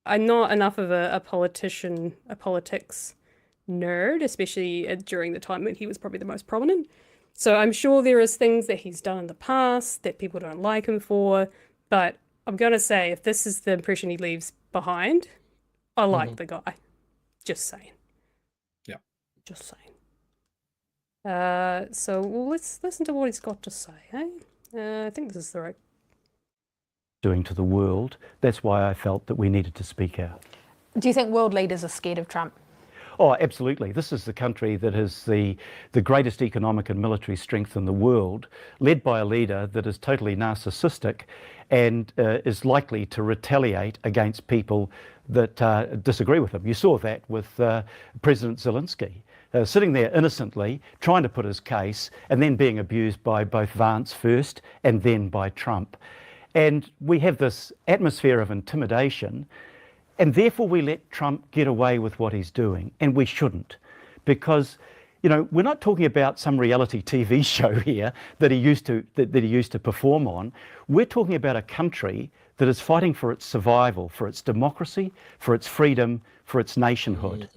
A: I'm not enough of a politics nerd, especially during the time when he was probably the most prominent. So I'm sure there is things that he's done in the past that people don't like him for. But I'm going to say, if this is the impression he leaves behind, I like the guy. Just saying.
B: Yeah.
A: Just saying. So let's listen to what he's got to say, eh? I think this is the right
T: doing to the world. That's why I felt that we needed to speak out.
U: Do you think world leaders are scared of Trump?
T: Oh, absolutely. This is the country that has the greatest economic and military strength in the world, led by a leader that is totally narcissistic and is likely to retaliate against people that disagree with him. You saw that with President Zelensky, sitting there innocently, trying to put his case, and then being abused by both Vance first and then by Trump. And we have this atmosphere of intimidation. And therefore we let Trump get away with what he's doing, and we shouldn't, because we're not talking about some reality TV show here that he used to perform on. We're talking about a country that is fighting for its survival, for its democracy, for its freedom, for its nationhood.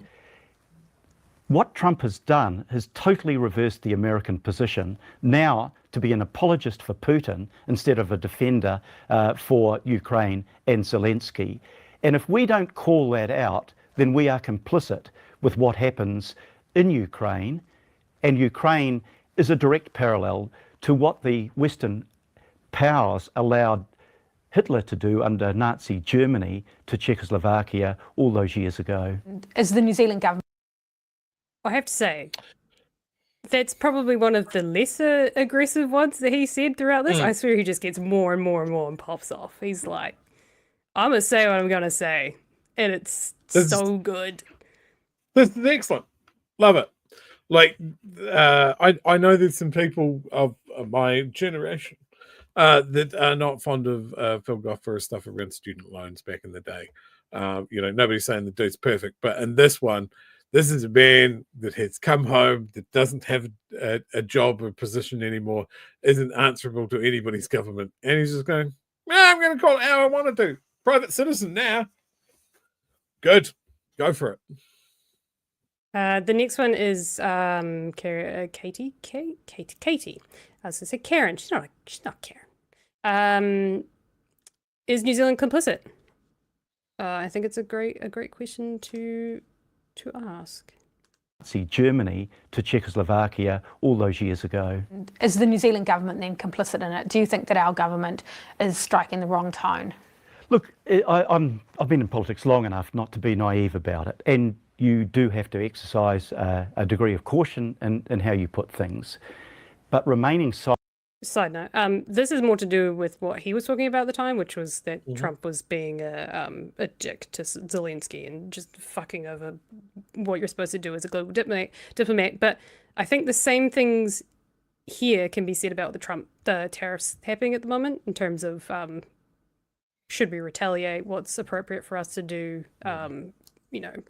T: What Trump has done has totally reversed the American position now to be an apologist for Putin instead of a defender for Ukraine and Zelensky. And if we don't call that out, then we are complicit with what happens in Ukraine, and Ukraine is a direct parallel to what the Western powers allowed Hitler to do under Nazi Germany to Czechoslovakia all those years ago.
U: Is the New Zealand government...
A: I have to say, that's probably one of the lesser aggressive ones that he said throughout this. I swear he just gets more and more and more and pops off. He's like, I'm going to say what I'm going to say. And it's so good.
B: This is excellent. Love it. Like, I know there's some people of my generation that are not fond of Phil Goff for his stuff around student loans back in the day. Nobody's saying the dude's perfect, but in this one, this is a man that has come home, that doesn't have a job or position anymore, isn't answerable to anybody's government. And he's just going, I'm going to call it how I want to do. Private citizen now. Good. Go for it.
A: The next one is Katie. I was going to say Karen. She's not Karen. Is New Zealand complicit? I think it's a great question to ask.
T: See Germany to Czechoslovakia all those years ago.
U: Is the New Zealand government then complicit in it? Do you think that our government is striking the wrong tone?
T: Look, I've been in politics long enough not to be naive about it, and you do have to exercise a degree of caution in how you put things, but remaining silent.
A: Side note, this is more to do with what he was talking about at the time, which was that Trump was being a dick to Zelensky and just fucking over what you're supposed to do as a global diplomat. But I think the same things here can be said about the tariffs happening at the moment in terms of should we retaliate? What's appropriate for us to do?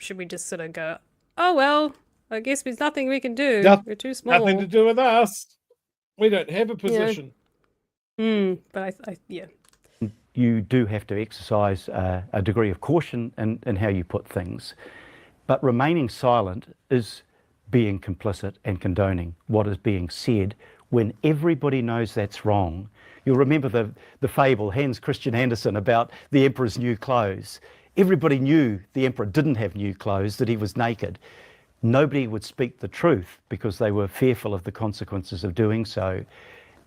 A: Should we just sort of go, oh well, I guess there's nothing we can do. We're too small.
B: Nothing to do with us. We don't have a position.
A: But yeah.
T: You do have to exercise a degree of caution in how you put things. But remaining silent is being complicit and condoning what is being said when everybody knows that's wrong. You'll remember the fable, Hans Christian Andersen, about the emperor's new clothes. Everybody knew the emperor didn't have new clothes, that he was naked. Nobody would speak the truth because they were fearful of the consequences of doing so.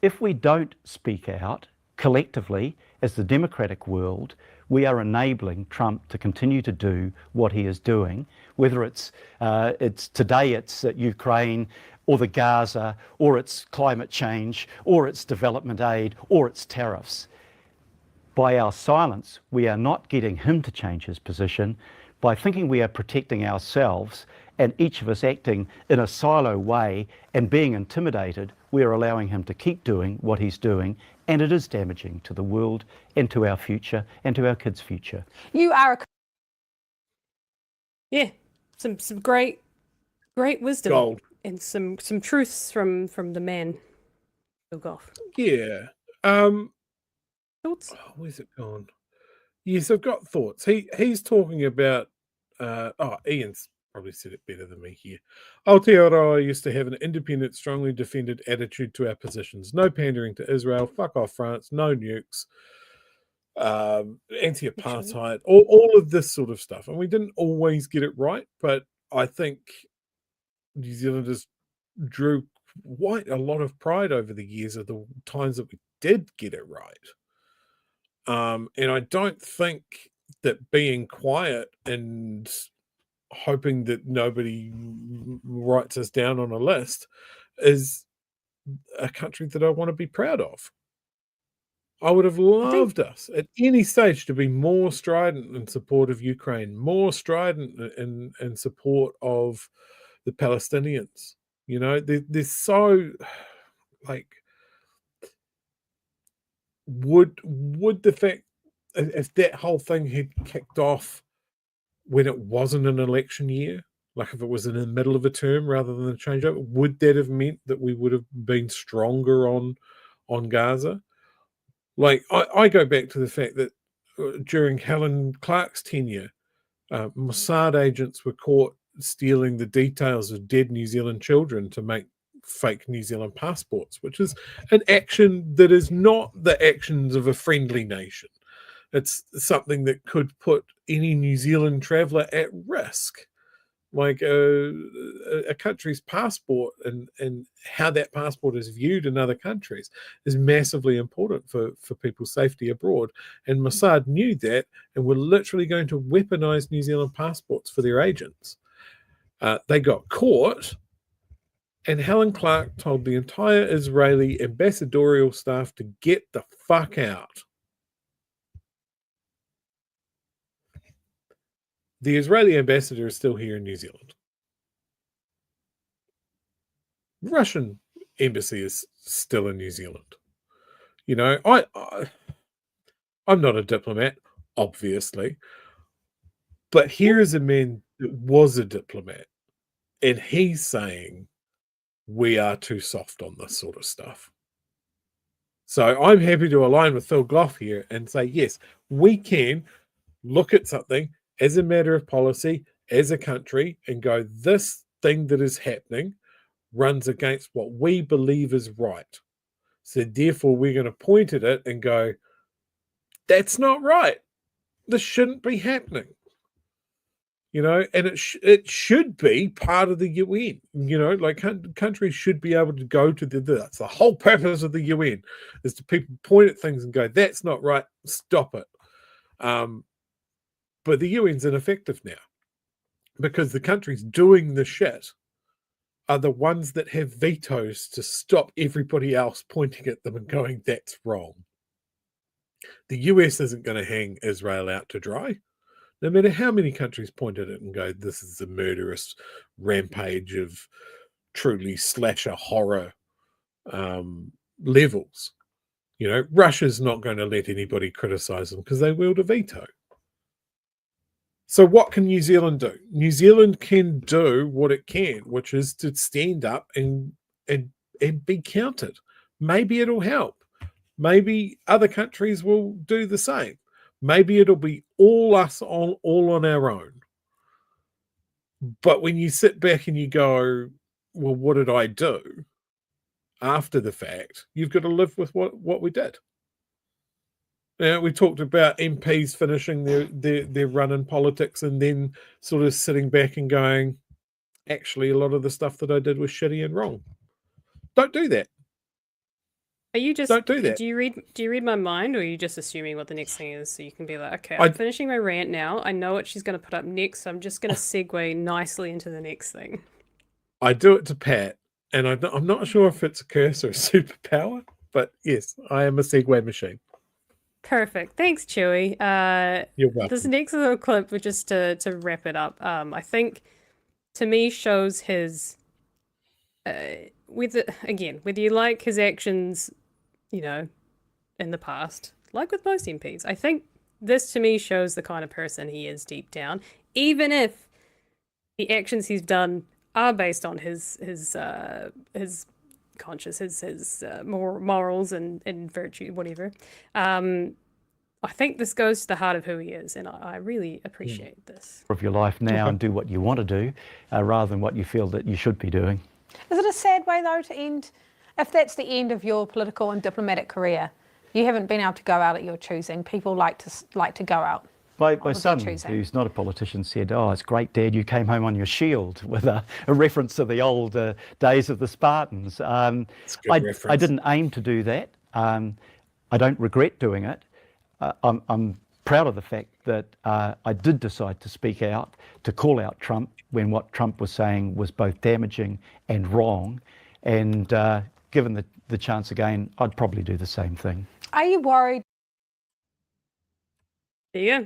T: If we don't speak out collectively as the democratic world, we are enabling Trump to continue to do what he is doing, whether it's today it's Ukraine or the Gaza, or it's climate change, or it's development aid, or it's tariffs. By our silence, we are not getting him to change his position. By thinking we are protecting ourselves and each of us acting in a silo way and being intimidated, we are allowing him to keep doing what he's doing, and it is damaging to the world and to our future and to our kids' future.
U: You are
A: some great wisdom.
B: Gold.
A: And some truths from the man, Phil Goff.
B: Yeah.
A: Thoughts?
B: Oh, where's it gone? Yes, I've got thoughts. He's talking about Ian's probably said it better than me here. Aotearoa used to have an independent, strongly defended attitude to our positions. No pandering to Israel, fuck off France, no nukes, anti-apartheid, all of this sort of stuff. And we didn't always get it right, but I think New Zealanders drew quite a lot of pride over the years of the times that we did get it right. And I don't think that being quiet and hoping that nobody writes us down on a list is a country that I want to be proud of. I would have loved us at any stage to be more strident in support of Ukraine, more strident in support of the Palestinians. You know, they're so like, would the fact if that whole thing had kicked off when it wasn't an election year, like if it was in the middle of a term rather than a changeover, would that have meant that we would have been stronger on Gaza? Like, I go back to the fact that during Helen Clark's tenure, Mossad agents were caught stealing the details of dead New Zealand children to make fake New Zealand passports, which is an action that is not the actions of a friendly nation. It's something that could put any New Zealand traveller at risk. Like a country's passport and how that passport is viewed in other countries is massively important for people's safety abroad. And Mossad knew that and were literally going to weaponize New Zealand passports for their agents. They got caught, and Helen Clark told the entire Israeli ambassadorial staff to get the fuck out. The Israeli ambassador is still here in New Zealand. Russian embassy is still in New Zealand. You know, I'm not a diplomat, obviously, but here is a man that was a diplomat, and he's saying we are too soft on this sort of stuff. So I'm happy to align with Phil Goff here and say, yes, we can look at something as a matter of policy, as a country, and go, this thing that is happening runs against what we believe is right. So therefore, we're going to point at it and go, that's not right. This shouldn't be happening. You know, and it should be part of the UN. You know, like countries should be able to go to that's the whole purpose of the UN, is to people point at things and go, that's not right, stop it. But the UN's ineffective now because the countries doing the shit are the ones that have vetoes to stop everybody else pointing at them and going, that's wrong. The US isn't going to hang Israel out to dry, no matter how many countries point at it and go, this is a murderous rampage of truly slasher horror levels. You know, Russia's not going to let anybody criticize them because they wield a veto. So what can New Zealand do? New Zealand can do what it can, which is to stand up and be counted. Maybe it'll help. Maybe other countries will do the same. Maybe it'll be all on our own. But when you sit back and you go, well, what did I do? After the fact, you've got to live with what we did. We talked about MPs finishing their run in politics and then sort of sitting back and going, actually, a lot of the stuff that I did was shitty and wrong. Don't do that.
A: Are you just
B: don't do that?
A: Do you read my mind, or are you just assuming what the next thing is so you can be like, okay, I'm finishing my rant now. I know what she's going to put up next, so I'm just going to segue nicely into the next thing.
B: I do it to Pat, and I'm not sure if it's a curse or a superpower, but yes, I am a segue machine.
A: Perfect. Thanks, Chewie.
B: You're welcome.
A: This next little clip, just to wrap it up, I think, to me, shows his, whether you like his actions, you know, in the past, like with most MPs, I think this, to me, shows the kind of person he is deep down, even if the actions he's done are based on his conscience, his morals and virtue, whatever. I think this goes to the heart of who he is, and I really appreciate this.
T: Of your life now and do what you want to do, rather than what you feel that you should be doing.
U: Is it a sad way, though, to end? If that's the end of your political and diplomatic career, you haven't been able to go out at your choosing. People like to go out.
T: My son, who's not a politician, said, "Oh, it's great, Dad, you came home on your shield," with a reference to the old days of the Spartans. I didn't aim to do that. I don't regret doing it. I'm proud of the fact that I did decide to speak out, to call out Trump when what Trump was saying was both damaging and wrong. And given the chance again, I'd probably do the same thing.
U: Are you worried?
A: Yeah.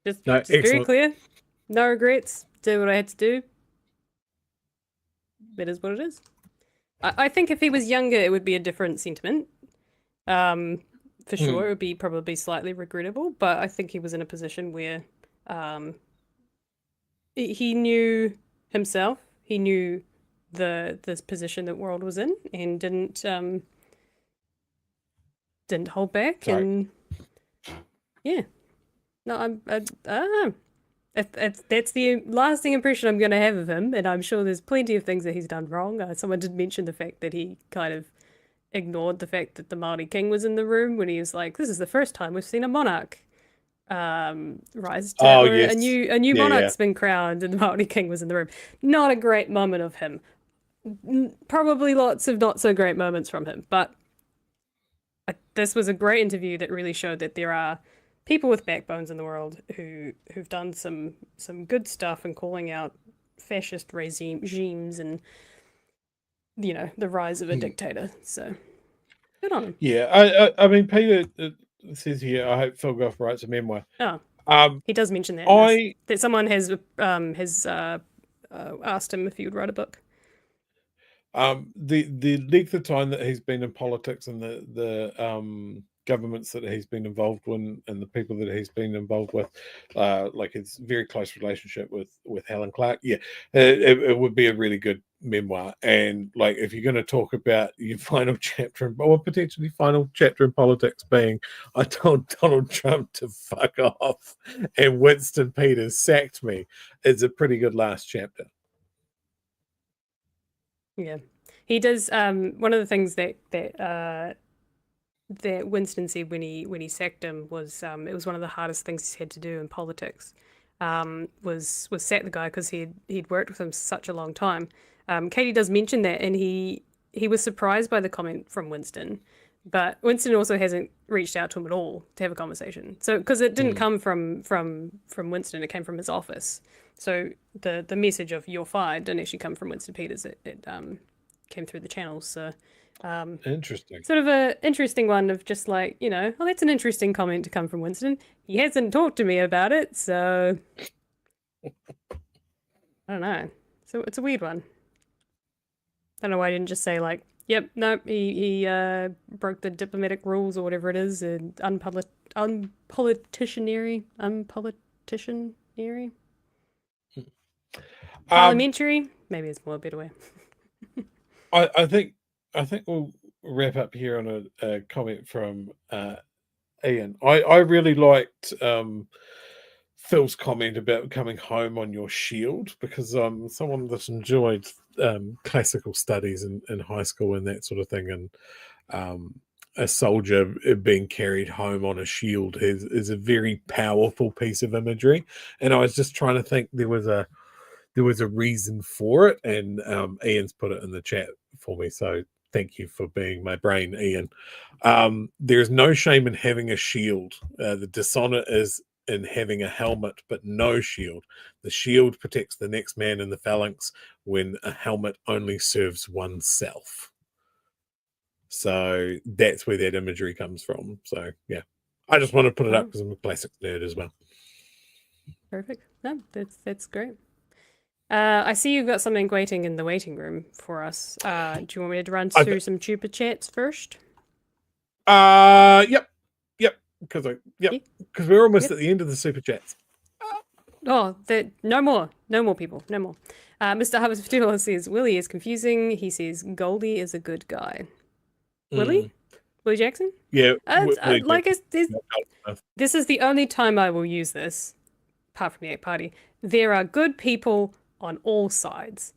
A: Just very
B: excellent.
A: clear. No regrets. Do what I had to do. It is what it is. I think if he was younger, it would be a different sentiment. for sure. It would be probably slightly regrettable, but I think he was in a position where he knew himself. He knew this position that world was in, and didn't hold back.
B: Sorry.
A: And yeah, no, I don't know. That's the lasting impression I'm going to have of him, and I'm sure there's plenty of things that he's done wrong. Someone did mention the fact that he kind of ignored the fact that the Māori king was in the room when he was like, "This is the first time we've seen a monarch rise to or
B: yes.
A: a new monarch's been crowned, and the Māori king was in the room." Not a great moment of him. Probably lots of not so great moments from him, but this was a great interview that really showed that there are people with backbones in the world who've done some good stuff in calling out fascist regimes and, you know, the rise of a dictator. So good on him.
B: Yeah, I mean, Peter says here, I hope Phil Goff writes a memoir.
A: Oh, he does mention that. That someone has asked him if he would write a book.
B: The length of time that he's been in politics and the governments that he's been involved in and the people that he's been involved with, like his very close relationship with Helen Clark, it would be a really good memoir. And like, if you're going to talk about your final chapter or potentially final chapter in politics being, I told Donald Trump to fuck off and Winston Peters sacked me, it's a pretty good last chapter.
A: Yeah, he does. One of the things that Winston said when he sacked him was it was one of the hardest things he's had to do in politics. Was sack the guy because he'd worked with him such a long time. Katie does mention that, and he was surprised by the comment from Winston, but Winston also hasn't reached out to him at all to have a conversation. So because it didn't come from Winston, it came from his office. So the message of "you're fired" didn't actually come from Winston Peters. It came through the channels. So
B: interesting.
A: Sort of a interesting one of just like, you know, oh, that's an interesting comment to come from Winston. He hasn't talked to me about it, so I don't know. So it's a weird one. I don't know why I didn't just say like, yep, no, he broke the diplomatic rules or whatever it is, and unpoliticianary. Parliamentary, maybe it's more a better way.
B: I think we'll wrap up here on a comment from Ian. I really liked Phil's comment about coming home on your shield, because I'm someone that enjoyed classical studies in high school and that sort of thing, and a soldier being carried home on a shield is a very powerful piece of imagery. And I was just trying to think there was a reason for it, and Ian's put it in the chat for me, so thank you for being my brain, Ian. There's no shame in having a shield. The dishonor is in having a helmet but no shield. The shield protects the next man in the phalanx when a helmet only serves oneself. So that's where that imagery comes from. So yeah, I just want to put it up because I'm a classics nerd as well.
A: Perfect. No, that's great. I see you've got something waiting in the waiting room for us. Do you want me to run through some super chats first?
B: Yep. Because we're almost at the end of the super chats.
A: Oh, no more people, no more. Mr. Hubbard says Willie is confusing. He says Goldie is a good guy. Willie Jackson?
B: Yeah.
A: This is the only time I will use this, apart from the Act Party. There are good people on all sides.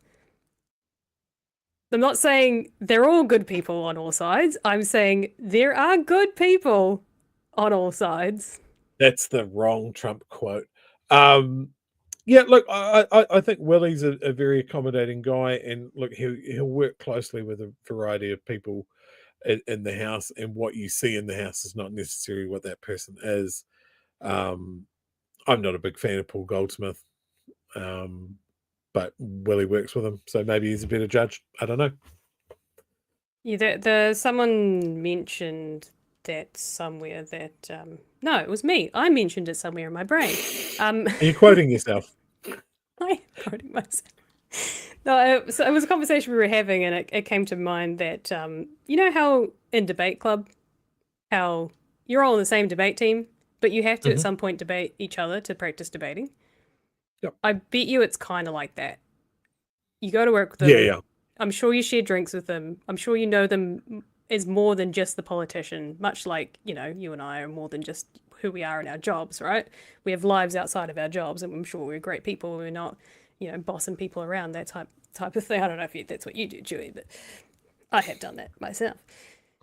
A: I'm not saying they're all good people on all sides. I'm saying there are good people on all sides.
B: That's the wrong Trump quote. Yeah, look, I think Willie's a very accommodating guy, and look, he'll work closely with a variety of people in the House, and what you see in the House is not necessarily what that person is. I'm not a big fan of Paul Goldsmith, but Willie works with him, so maybe he's a better judge. I don't know.
A: Yeah, someone mentioned that somewhere that no, it was me. I mentioned it somewhere in my brain.
B: Are you quoting yourself?
A: I'm quoting myself. No, it was a conversation we were having, and it came to mind that you know how in Debate Club, how you're all on the same debate team, but you have to at
B: Mhm.
A: some point debate each other to practice debating.
B: Yep.
A: I bet you it's kind of like that. You go to work with them.
B: Yeah.
A: I'm sure you share drinks with them. I'm sure you know them as more than just the politician, much like, you know, you and I are more than just who we are in our jobs, right? We have lives outside of our jobs, and I'm sure we're great people. We're not, you know, bossing people around, that type of thing. I don't know if that's what you do, Chewie, but I have done that myself.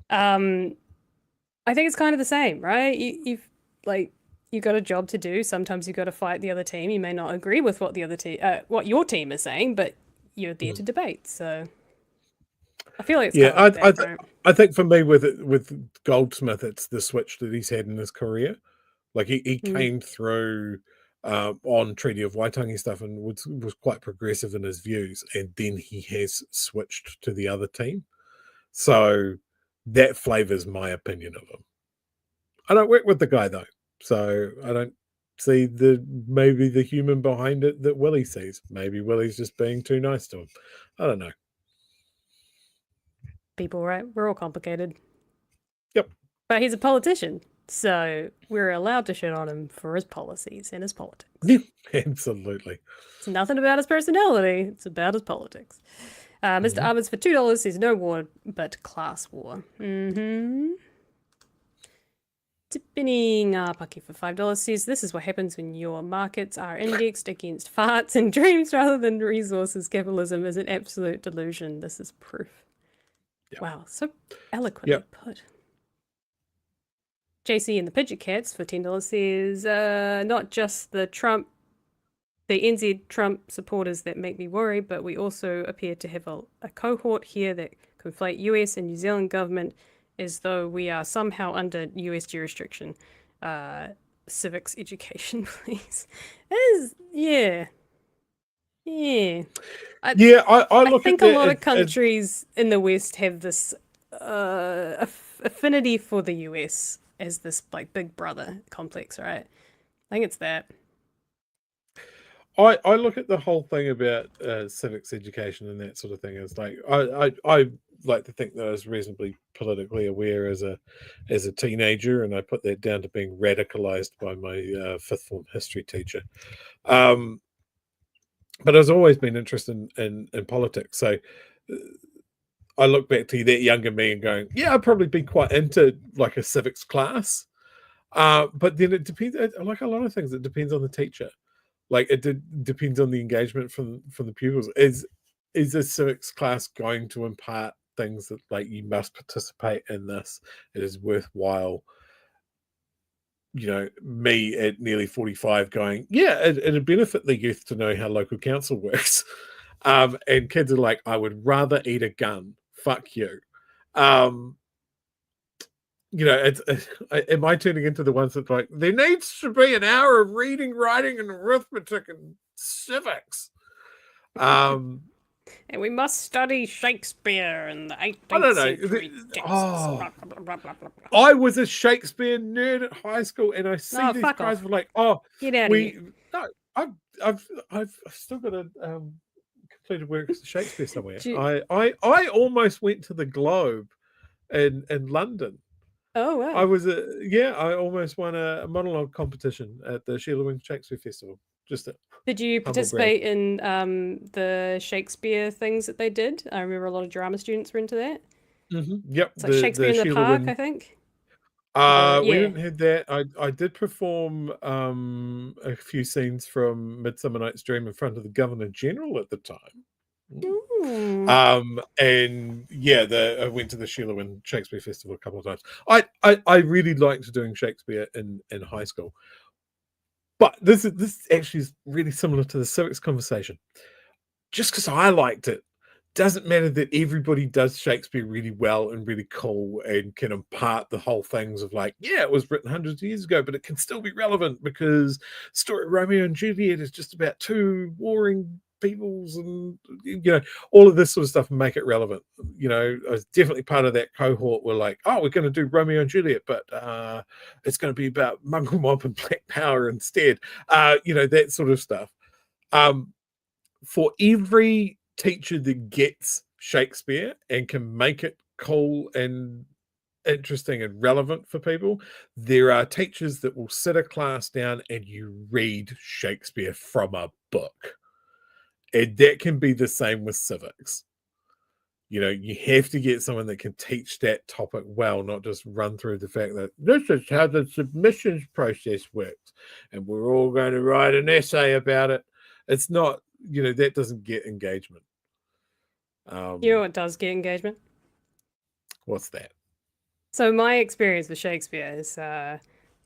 A: I think it's kind of the same, right? You've got a job to do. Sometimes you've got to fight the other team. You may not agree with what the other team, what your team is saying, but you're there to debate. So I feel like it's kind of like that,
B: I think for me with Goldsmith, it's the switch that he's had in his career. Like he came through on Treaty of Waitangi stuff and was quite progressive in his views, and then he has switched to the other team. So that flavors my opinion of him. I don't work with the guy though, so I don't see maybe the human behind it that Willie sees. Maybe Willie's just being too nice to him. I don't know.
A: people, right? We're all complicated.
B: Yep.
A: But he's a politician, so we're allowed to shit on him for his policies and his politics.
B: Absolutely.
A: It's nothing about his personality. It's about his politics. Mr. Armins for $2 says no war but class war. Tipping Paki for $5 says this is what happens when your markets are indexed against farts and dreams rather than resources. Capitalism is an absolute delusion. This is proof.
B: Yep.
A: Wow, so eloquently put. JC and the Pidget Cats for $10 says not just the NZ Trump supporters that make me worry, but we also appear to have a cohort here that conflate US and New Zealand government as though we are somehow under US jurisdiction. Civics education, please. I think a lot of countries in the West have this affinity for the US as this like big brother complex, right? I think it's that.
B: I look at the whole thing about civics education and that sort of thing as like I like to think that I was reasonably politically aware as a teenager, and I put that down to being radicalized by my fifth form history teacher. But I've always been interested in politics, so I look back to that younger me and going, yeah, I'd probably be quite into like a civics class. But then it depends, like a lot of things, it depends on the teacher. Like it depends on the engagement from the pupils. Is a civics class going to impart things that like you must participate in this? It is worthwhile. You know, me at nearly 45 going, yeah, it'd benefit the youth to know how local council works. And kids are like, I would rather eat a gun. Fuck you. You know, am I turning into the ones that like, there needs to be an hour of reading, writing, and arithmetic and civics?
A: And we must study Shakespeare and the 18th
B: I don't know.
A: century texts.
B: I was a Shakespeare nerd at high school, and I see these
A: fuck
B: guys
A: off.
B: were like, "Oh,
A: Get out of here."
B: No, I've still got a completed work of Shakespeare somewhere. I almost went to the Globe in London.
A: Oh wow!
B: I almost won a monologue competition at the Sheila Wing Shakespeare Festival.
A: Did you participate in the Shakespeare things that they did? I remember a lot of drama students were into that.
B: Yep,
A: it's like Shakespeare in the Park, I think.
B: We didn't have that. I did perform a few scenes from Midsummer Night's Dream in front of the Governor General at the time. And yeah, I went to the Sheila Wing Shakespeare Festival a couple of times. I really liked doing Shakespeare in high school. But this actually is really similar to the civics conversation. Just because I liked it doesn't matter that everybody does Shakespeare really well and really cool and can impart the whole things of like, yeah, it was written hundreds of years ago, but it can still be relevant because the story of Romeo and Juliet is just about two warring peoples and, you know, all of this sort of stuff and make it relevant. You know, I was definitely part of that cohort where like, oh, we're going to do Romeo and Juliet, but it's going to be about Mongrel Mob and Black Power instead. You know, that sort of stuff. For every teacher that gets Shakespeare and can make it cool and interesting and relevant for people, there are teachers that will sit a class down and you read Shakespeare from a book. And that can be the same with civics. You know, you have to get someone that can teach that topic well, not just run through the fact that this is how the submissions process works. And we're all going to write an essay about it. It's not, you know, that doesn't get engagement.
A: You know what does get engagement?
B: What's that? So
A: my experience with Shakespeare is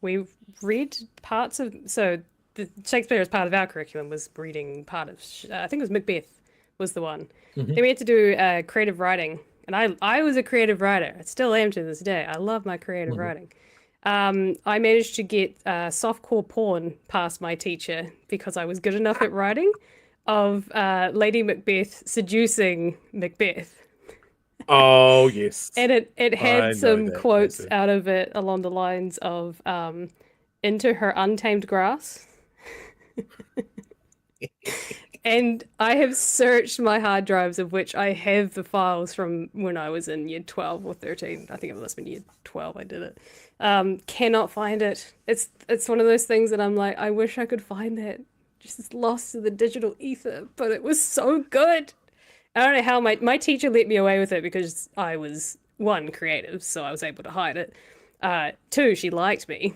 A: we read parts of... So the Shakespeare as part of our curriculum was reading part of... I think it was Macbeth was the one.
B: Mm-hmm.
A: Then we had to do creative writing. And I was a creative writer. I still am to this day. I love my creative writing. I managed to get softcore porn past my teacher because I was good enough at writing of Lady Macbeth seducing Macbeth.
B: Oh, yes.
A: And it had some quotes out of it along the lines of into her untamed grass. And I have searched my hard drives, of which I have the files from when I was in year 12 or 13. I think it must have been year 12 I did it. Cannot find it. It's one of those things that I'm like, I wish I could find that. Just lost to the digital ether, but it was so good. I don't know how my teacher let me away with it because I was, 1, creative, so I was able to hide it. 2, she liked me.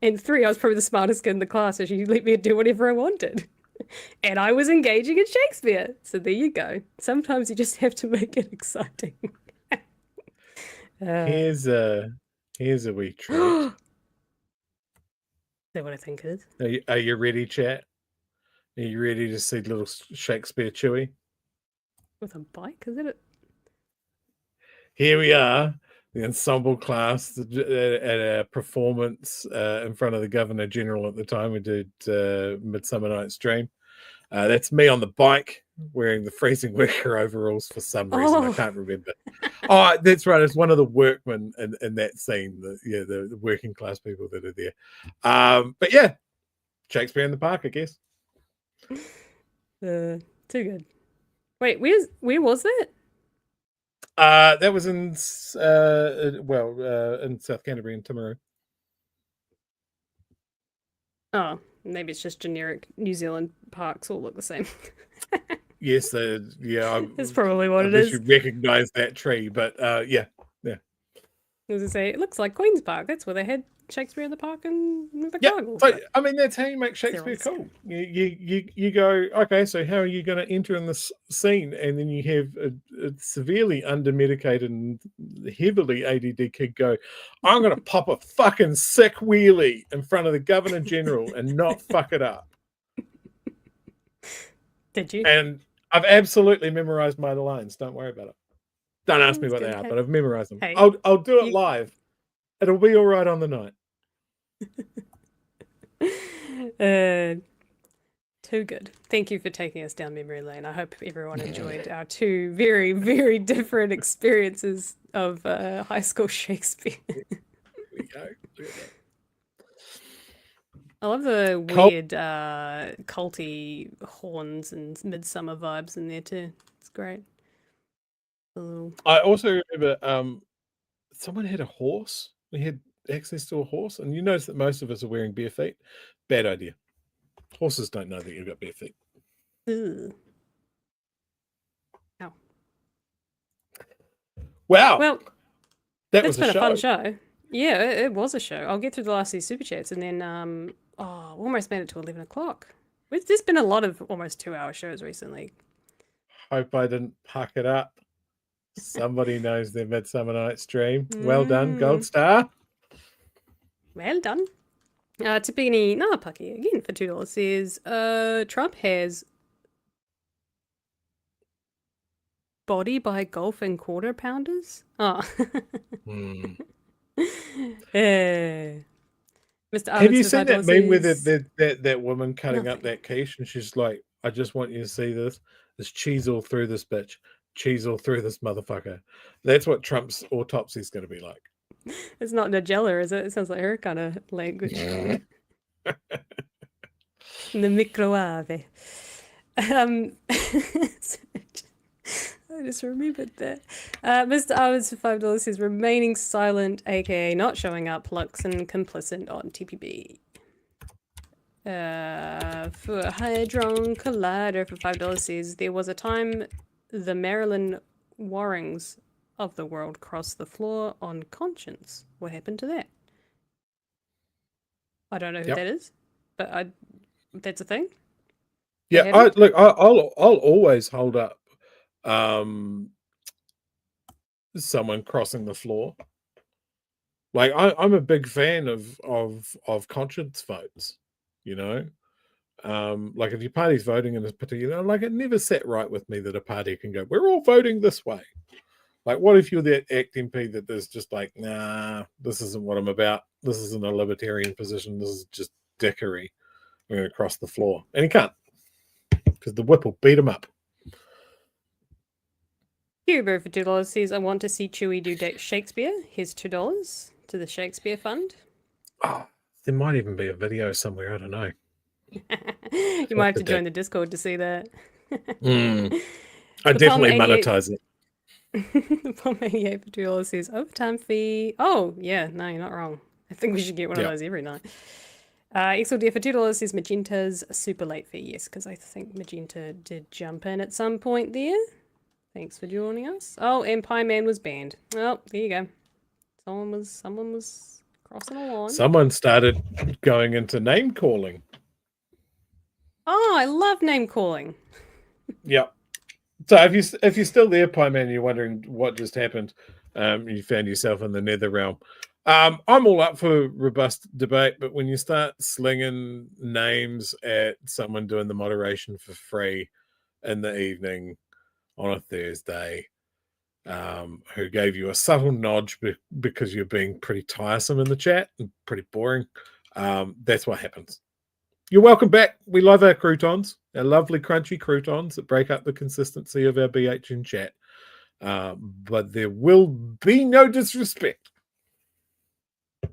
A: And 3, I was probably the smartest kid in the class, so she let me do whatever I wanted. And I was engaging in Shakespeare. So there you go. Sometimes you just have to make it exciting.
B: Here's a wee treat. Is
A: that what I think it is?
B: Are you ready, chat? Are you ready to see little Shakespeare Chewie?
A: With a bike, is it?
B: Here we are, the ensemble class at a performance in front of the Governor General at the time. We did Midsummer Night's Dream. That's me on the bike wearing the freezing worker overalls for some reason. I can't remember. Oh, that's right. It's one of the workmen in that scene. The working class people that are there. But yeah, Shakespeare in the Park, I guess.
A: Too good. Wait, where was it?
B: That was in in South Canterbury in Timaru.
A: Oh, maybe it's just generic New Zealand parks all look the same.
B: Yes, yeah.
A: That's probably what it is.
B: You recognise that tree, but yeah.
A: As I say, it looks like Queen's Park. That's where they had Shakespeare in the Park and the
B: Yeah,
A: Gargoyle.
B: but I mean that's how you make Shakespeare cool. You go, okay, so how are you going to enter in this scene? And then you have a severely under-medicated and heavily ADD kid go, I'm going to pop a fucking sick wheelie in front of the Governor General and not fuck it up.
A: Did you?
B: And I've absolutely memorized my lines. Don't worry about it. Don't ask me what they are, but I've memorized them.
A: Hey,
B: I'll do it live. It'll be all right on the night.
A: Too good. Thank you for taking us down memory lane. I hope everyone enjoyed our 2 very, very different experiences of high school Shakespeare.
B: Here we go. Look at that.
A: I love the weird culty horns and midsummer vibes in there too. It's great.
B: I also remember someone had a horse. We had access to a horse, and you notice that most of us are wearing bare feet. Bad idea. Horses don't know that you've got bare feet.
A: Ooh. Ow.
B: Wow.
A: Well,
B: that
A: it's
B: was
A: been a fun show. Yeah, it was a show. I'll get through the last of these super chats, and then we almost made it to 11 o'clock. There's been a lot of almost 2-hour shows recently.
B: Hope I didn't pack it up. Somebody knows their Midsummer Night's Dream. Well done, gold star.
A: Well done. Tipini Napaki again for $2 says Trump has body by Golf and quarter pounders. Oh. Mr.
B: Have you seen that meme with that woman cutting up that quiche and she's like, I just want you to see this. There's cheese all through this bitch. Cheese all through this motherfucker. That's what Trump's autopsy is going to be like.
A: It's not Nigella, is it? It sounds like her kind of language. The microwave. I just remembered that. Mr. Arvids for $5 says remaining silent, aka not showing up, Luxon complicit on TPB. For Hadron Collider for $5 says there was a time the Marilyn Warrings of the world crossed the floor on conscience. What happened to that? I don't know who that is, but that's a thing.
B: Yeah, I'll always hold up someone crossing the floor. Like I'm a big fan of conscience votes, you know. Like if your party's voting in a particular, like it never sat right with me that a party can go, we're all voting this way. Like, what if you're that ACT MP that is just like, nah, this isn't what I'm about. This isn't a libertarian position. This is just dickery. I'm going to cross the floor. And he can't, because the whip will beat him up.
A: Huber for $2 says, I want to see Chewie do Shakespeare. Here's $2 to the Shakespeare Fund.
B: Oh, there might even be a video somewhere. I don't know.
A: You might have to join the Discord to see that.
B: I definitely monetize it.
A: Palm 88 for $2 says overtime fee. Oh, yeah, no, you're not wrong. I think we should get one of those every night. XLD for $2 says Magenta's super late fee. Yes, because I think Magenta did jump in at some point there. Thanks for joining us. Oh, and Pie Man was banned. Oh, there you go. Someone was crossing a line.
B: Someone started going into name calling.
A: Oh, I love name calling.
B: Yep. So if you're still there, Pie Man, you're wondering what just happened, you found yourself in the nether realm. I'm all up for robust debate, but when you start slinging names at someone doing the moderation for free in the evening on a Thursday, who gave you a subtle nod because you're being pretty tiresome in the chat and pretty boring, that's what happens. You're welcome back. We love our croutons, our lovely crunchy croutons that break up the consistency of our BHN chat. But there will be no disrespect.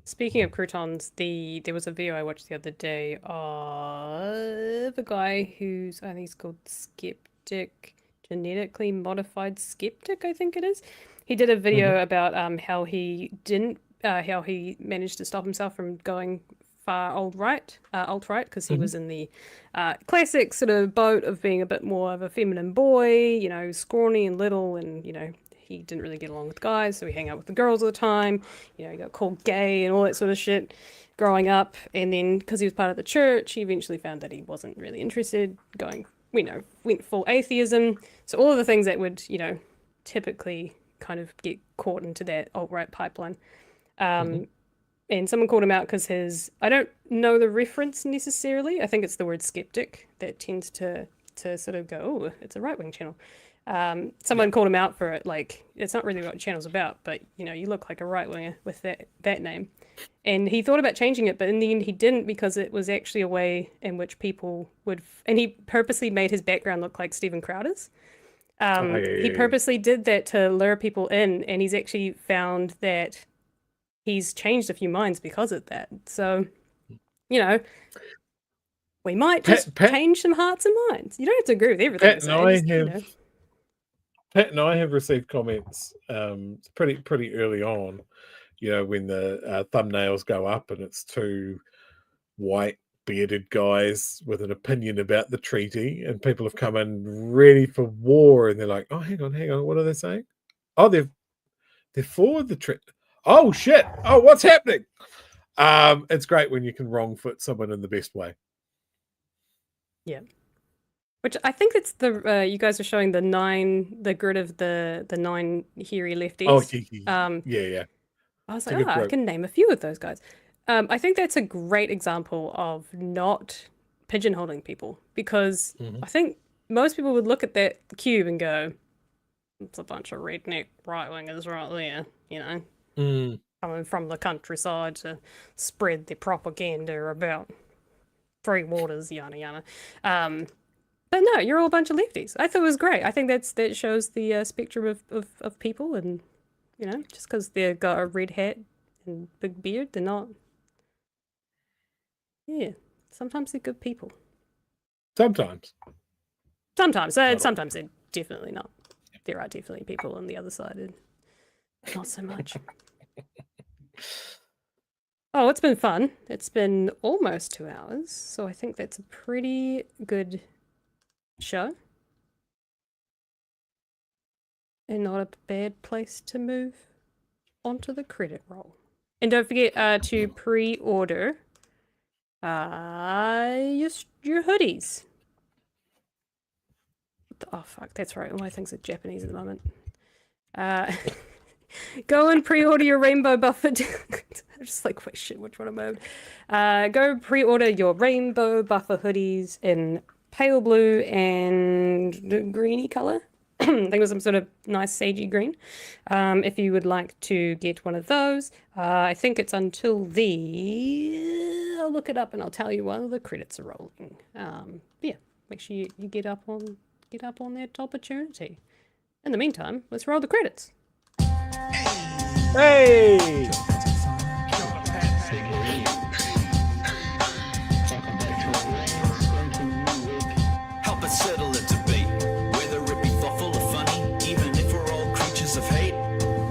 A: Speaking of croutons, there was a video I watched the other day of a guy who's, I think he's called Skeptic, genetically modified skeptic, I think it is. He did a video about how he managed to stop himself from going far alt-right, because he was in the classic sort of boat of being a bit more of a feminine boy, you know, scrawny and little, and, you know, he didn't really get along with guys, so he hung out with the girls all the time, you know, he got called gay and all that sort of shit growing up, and then, because he was part of the church, he eventually found that he wasn't really interested, went full atheism, so all of the things that would, you know, typically kind of get caught into that alt-right pipeline. And someone called him out because I don't know the reference necessarily. I think it's the word skeptic that tends to sort of go, oh, it's a right-wing channel. Someone called him out for it, like, it's not really what the channel's about, but, you know, you look like a right-winger with that name. And he thought about changing it, but in the end he didn't, because it was actually a way in which people would... And he purposely made his background look like Stephen Crowder's. He purposely did that to lure people in, and he's actually found that he's changed a few minds because of that. So, you know, we might just change some hearts and minds. You don't have to agree with everything.
B: Pat and I have received comments pretty early on, you know, when the thumbnails go up and it's two white bearded guys with an opinion about the treaty, and people have come in ready for war, and they're like, oh, hang on, what are they saying? Oh, they're for the treaty. Oh shit! Oh, what's happening? It's great when you can wrong foot someone in the best way.
A: Yeah, which I think it's the you guys are showing the grid of the 9 hairy lefties.
B: Oh, yeah.
A: I was like, I can name a few of those guys. I think that's a great example of not pigeonholing people, because I think most people would look at that cube and go, "It's a bunch of redneck right wingers right there," you know. Coming from the countryside to spread their propaganda about free waters, yada yada. But no, you're all a bunch of lefties. I thought it was great. I think that shows the spectrum of people, and, you know, just because they've got a red hat and big beard, they're not. Yeah, sometimes they're good people.
B: Sometimes
A: Sometimes they're definitely not. there are definitely people on the other side and not so much. Oh, it's been fun. It's been almost 2 hours, so I think that's a pretty good show. And not a bad place to move onto the credit roll. And don't forget to pre-order your hoodies. Oh, fuck, that's right. All my things are Japanese at the moment. Go and pre-order your rainbow buffer. I'm just like, wait, shit, which one am I? Go pre-order your rainbow buffer hoodies in pale blue and greeny color. I think it was some sort of nice sagey green. If you would like to get one of those, I think it's until I'll look it up and I'll tell you while the credits are rolling. Yeah, make sure you get up on that opportunity. In the meantime, let's roll the credits.
B: Hey!
C: Help us settle a debate, whether it be thoughtful or funny, even if we're all creatures of hate.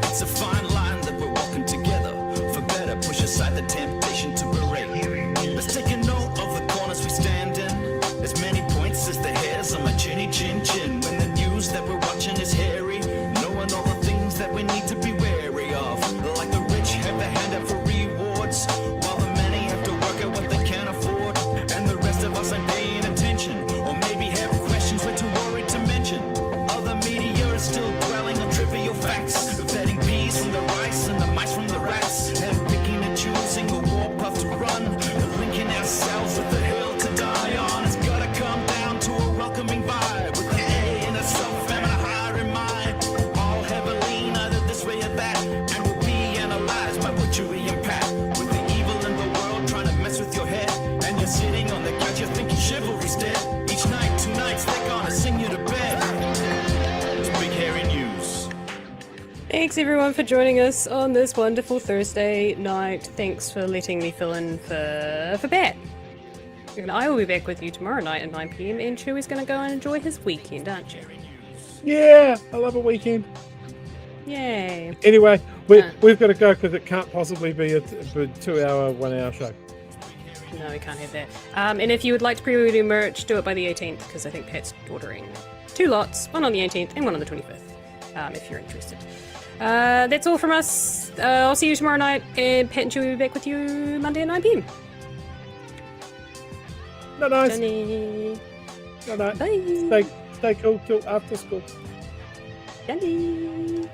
C: It's a fine line that we're walking together. For better, push aside the temptation to berate. Let's take a note of the corners we stand in. As many points as the hairs on my chinny chin chin. When the news that we're watching is hairy, knowing all the things that we need to be wary of. Like the rich have the hand out for rewards, while the many have to work at what they can't afford. And the rest of us ain't paying attention, or maybe have questions we're too worried to mention. Other media is still dwelling on trivial facts, vetting peas from the rice and the mice from the rats, and picking and choosing a warpath to run, and linking ourselves with the hill to die on. It's gotta come down to a welcoming vibe, with an A and a self and a higher in mind. All heavily, neither this way or that, and will be analyzed by butchery and pat. With the evil in the world trying to mess with your head, and you're sitting on the couch, you're thinking chivalry's dead. Each night, 2 nights, they're gonna sing you to bed. It's Big Hairy News.
A: Thanks everyone for joining us on this wonderful Thursday night. Thanks for letting me fill in for Pat. And I will be back with you tomorrow night at 9 PM, and Chewie's going to go and enjoy his weekend, aren't you?
B: Yeah, I love a weekend.
A: Yay.
B: Anyway, we've got to go because it can't possibly be a 2-hour, 1-hour show.
A: No, we can't have that. And if you would like to pre-order merch, do it by the 18th, because I think Pat's ordering 2 lots, one on the 18th and one on the 25th, if you're interested. That's all from us. I'll see you tomorrow night, and Pat and Chewie will be back with you Monday at 9 PM.
B: No, nice.
A: Johnny.
B: No, nice.
A: Bye.
B: Stay cool till after school.
A: Johnny.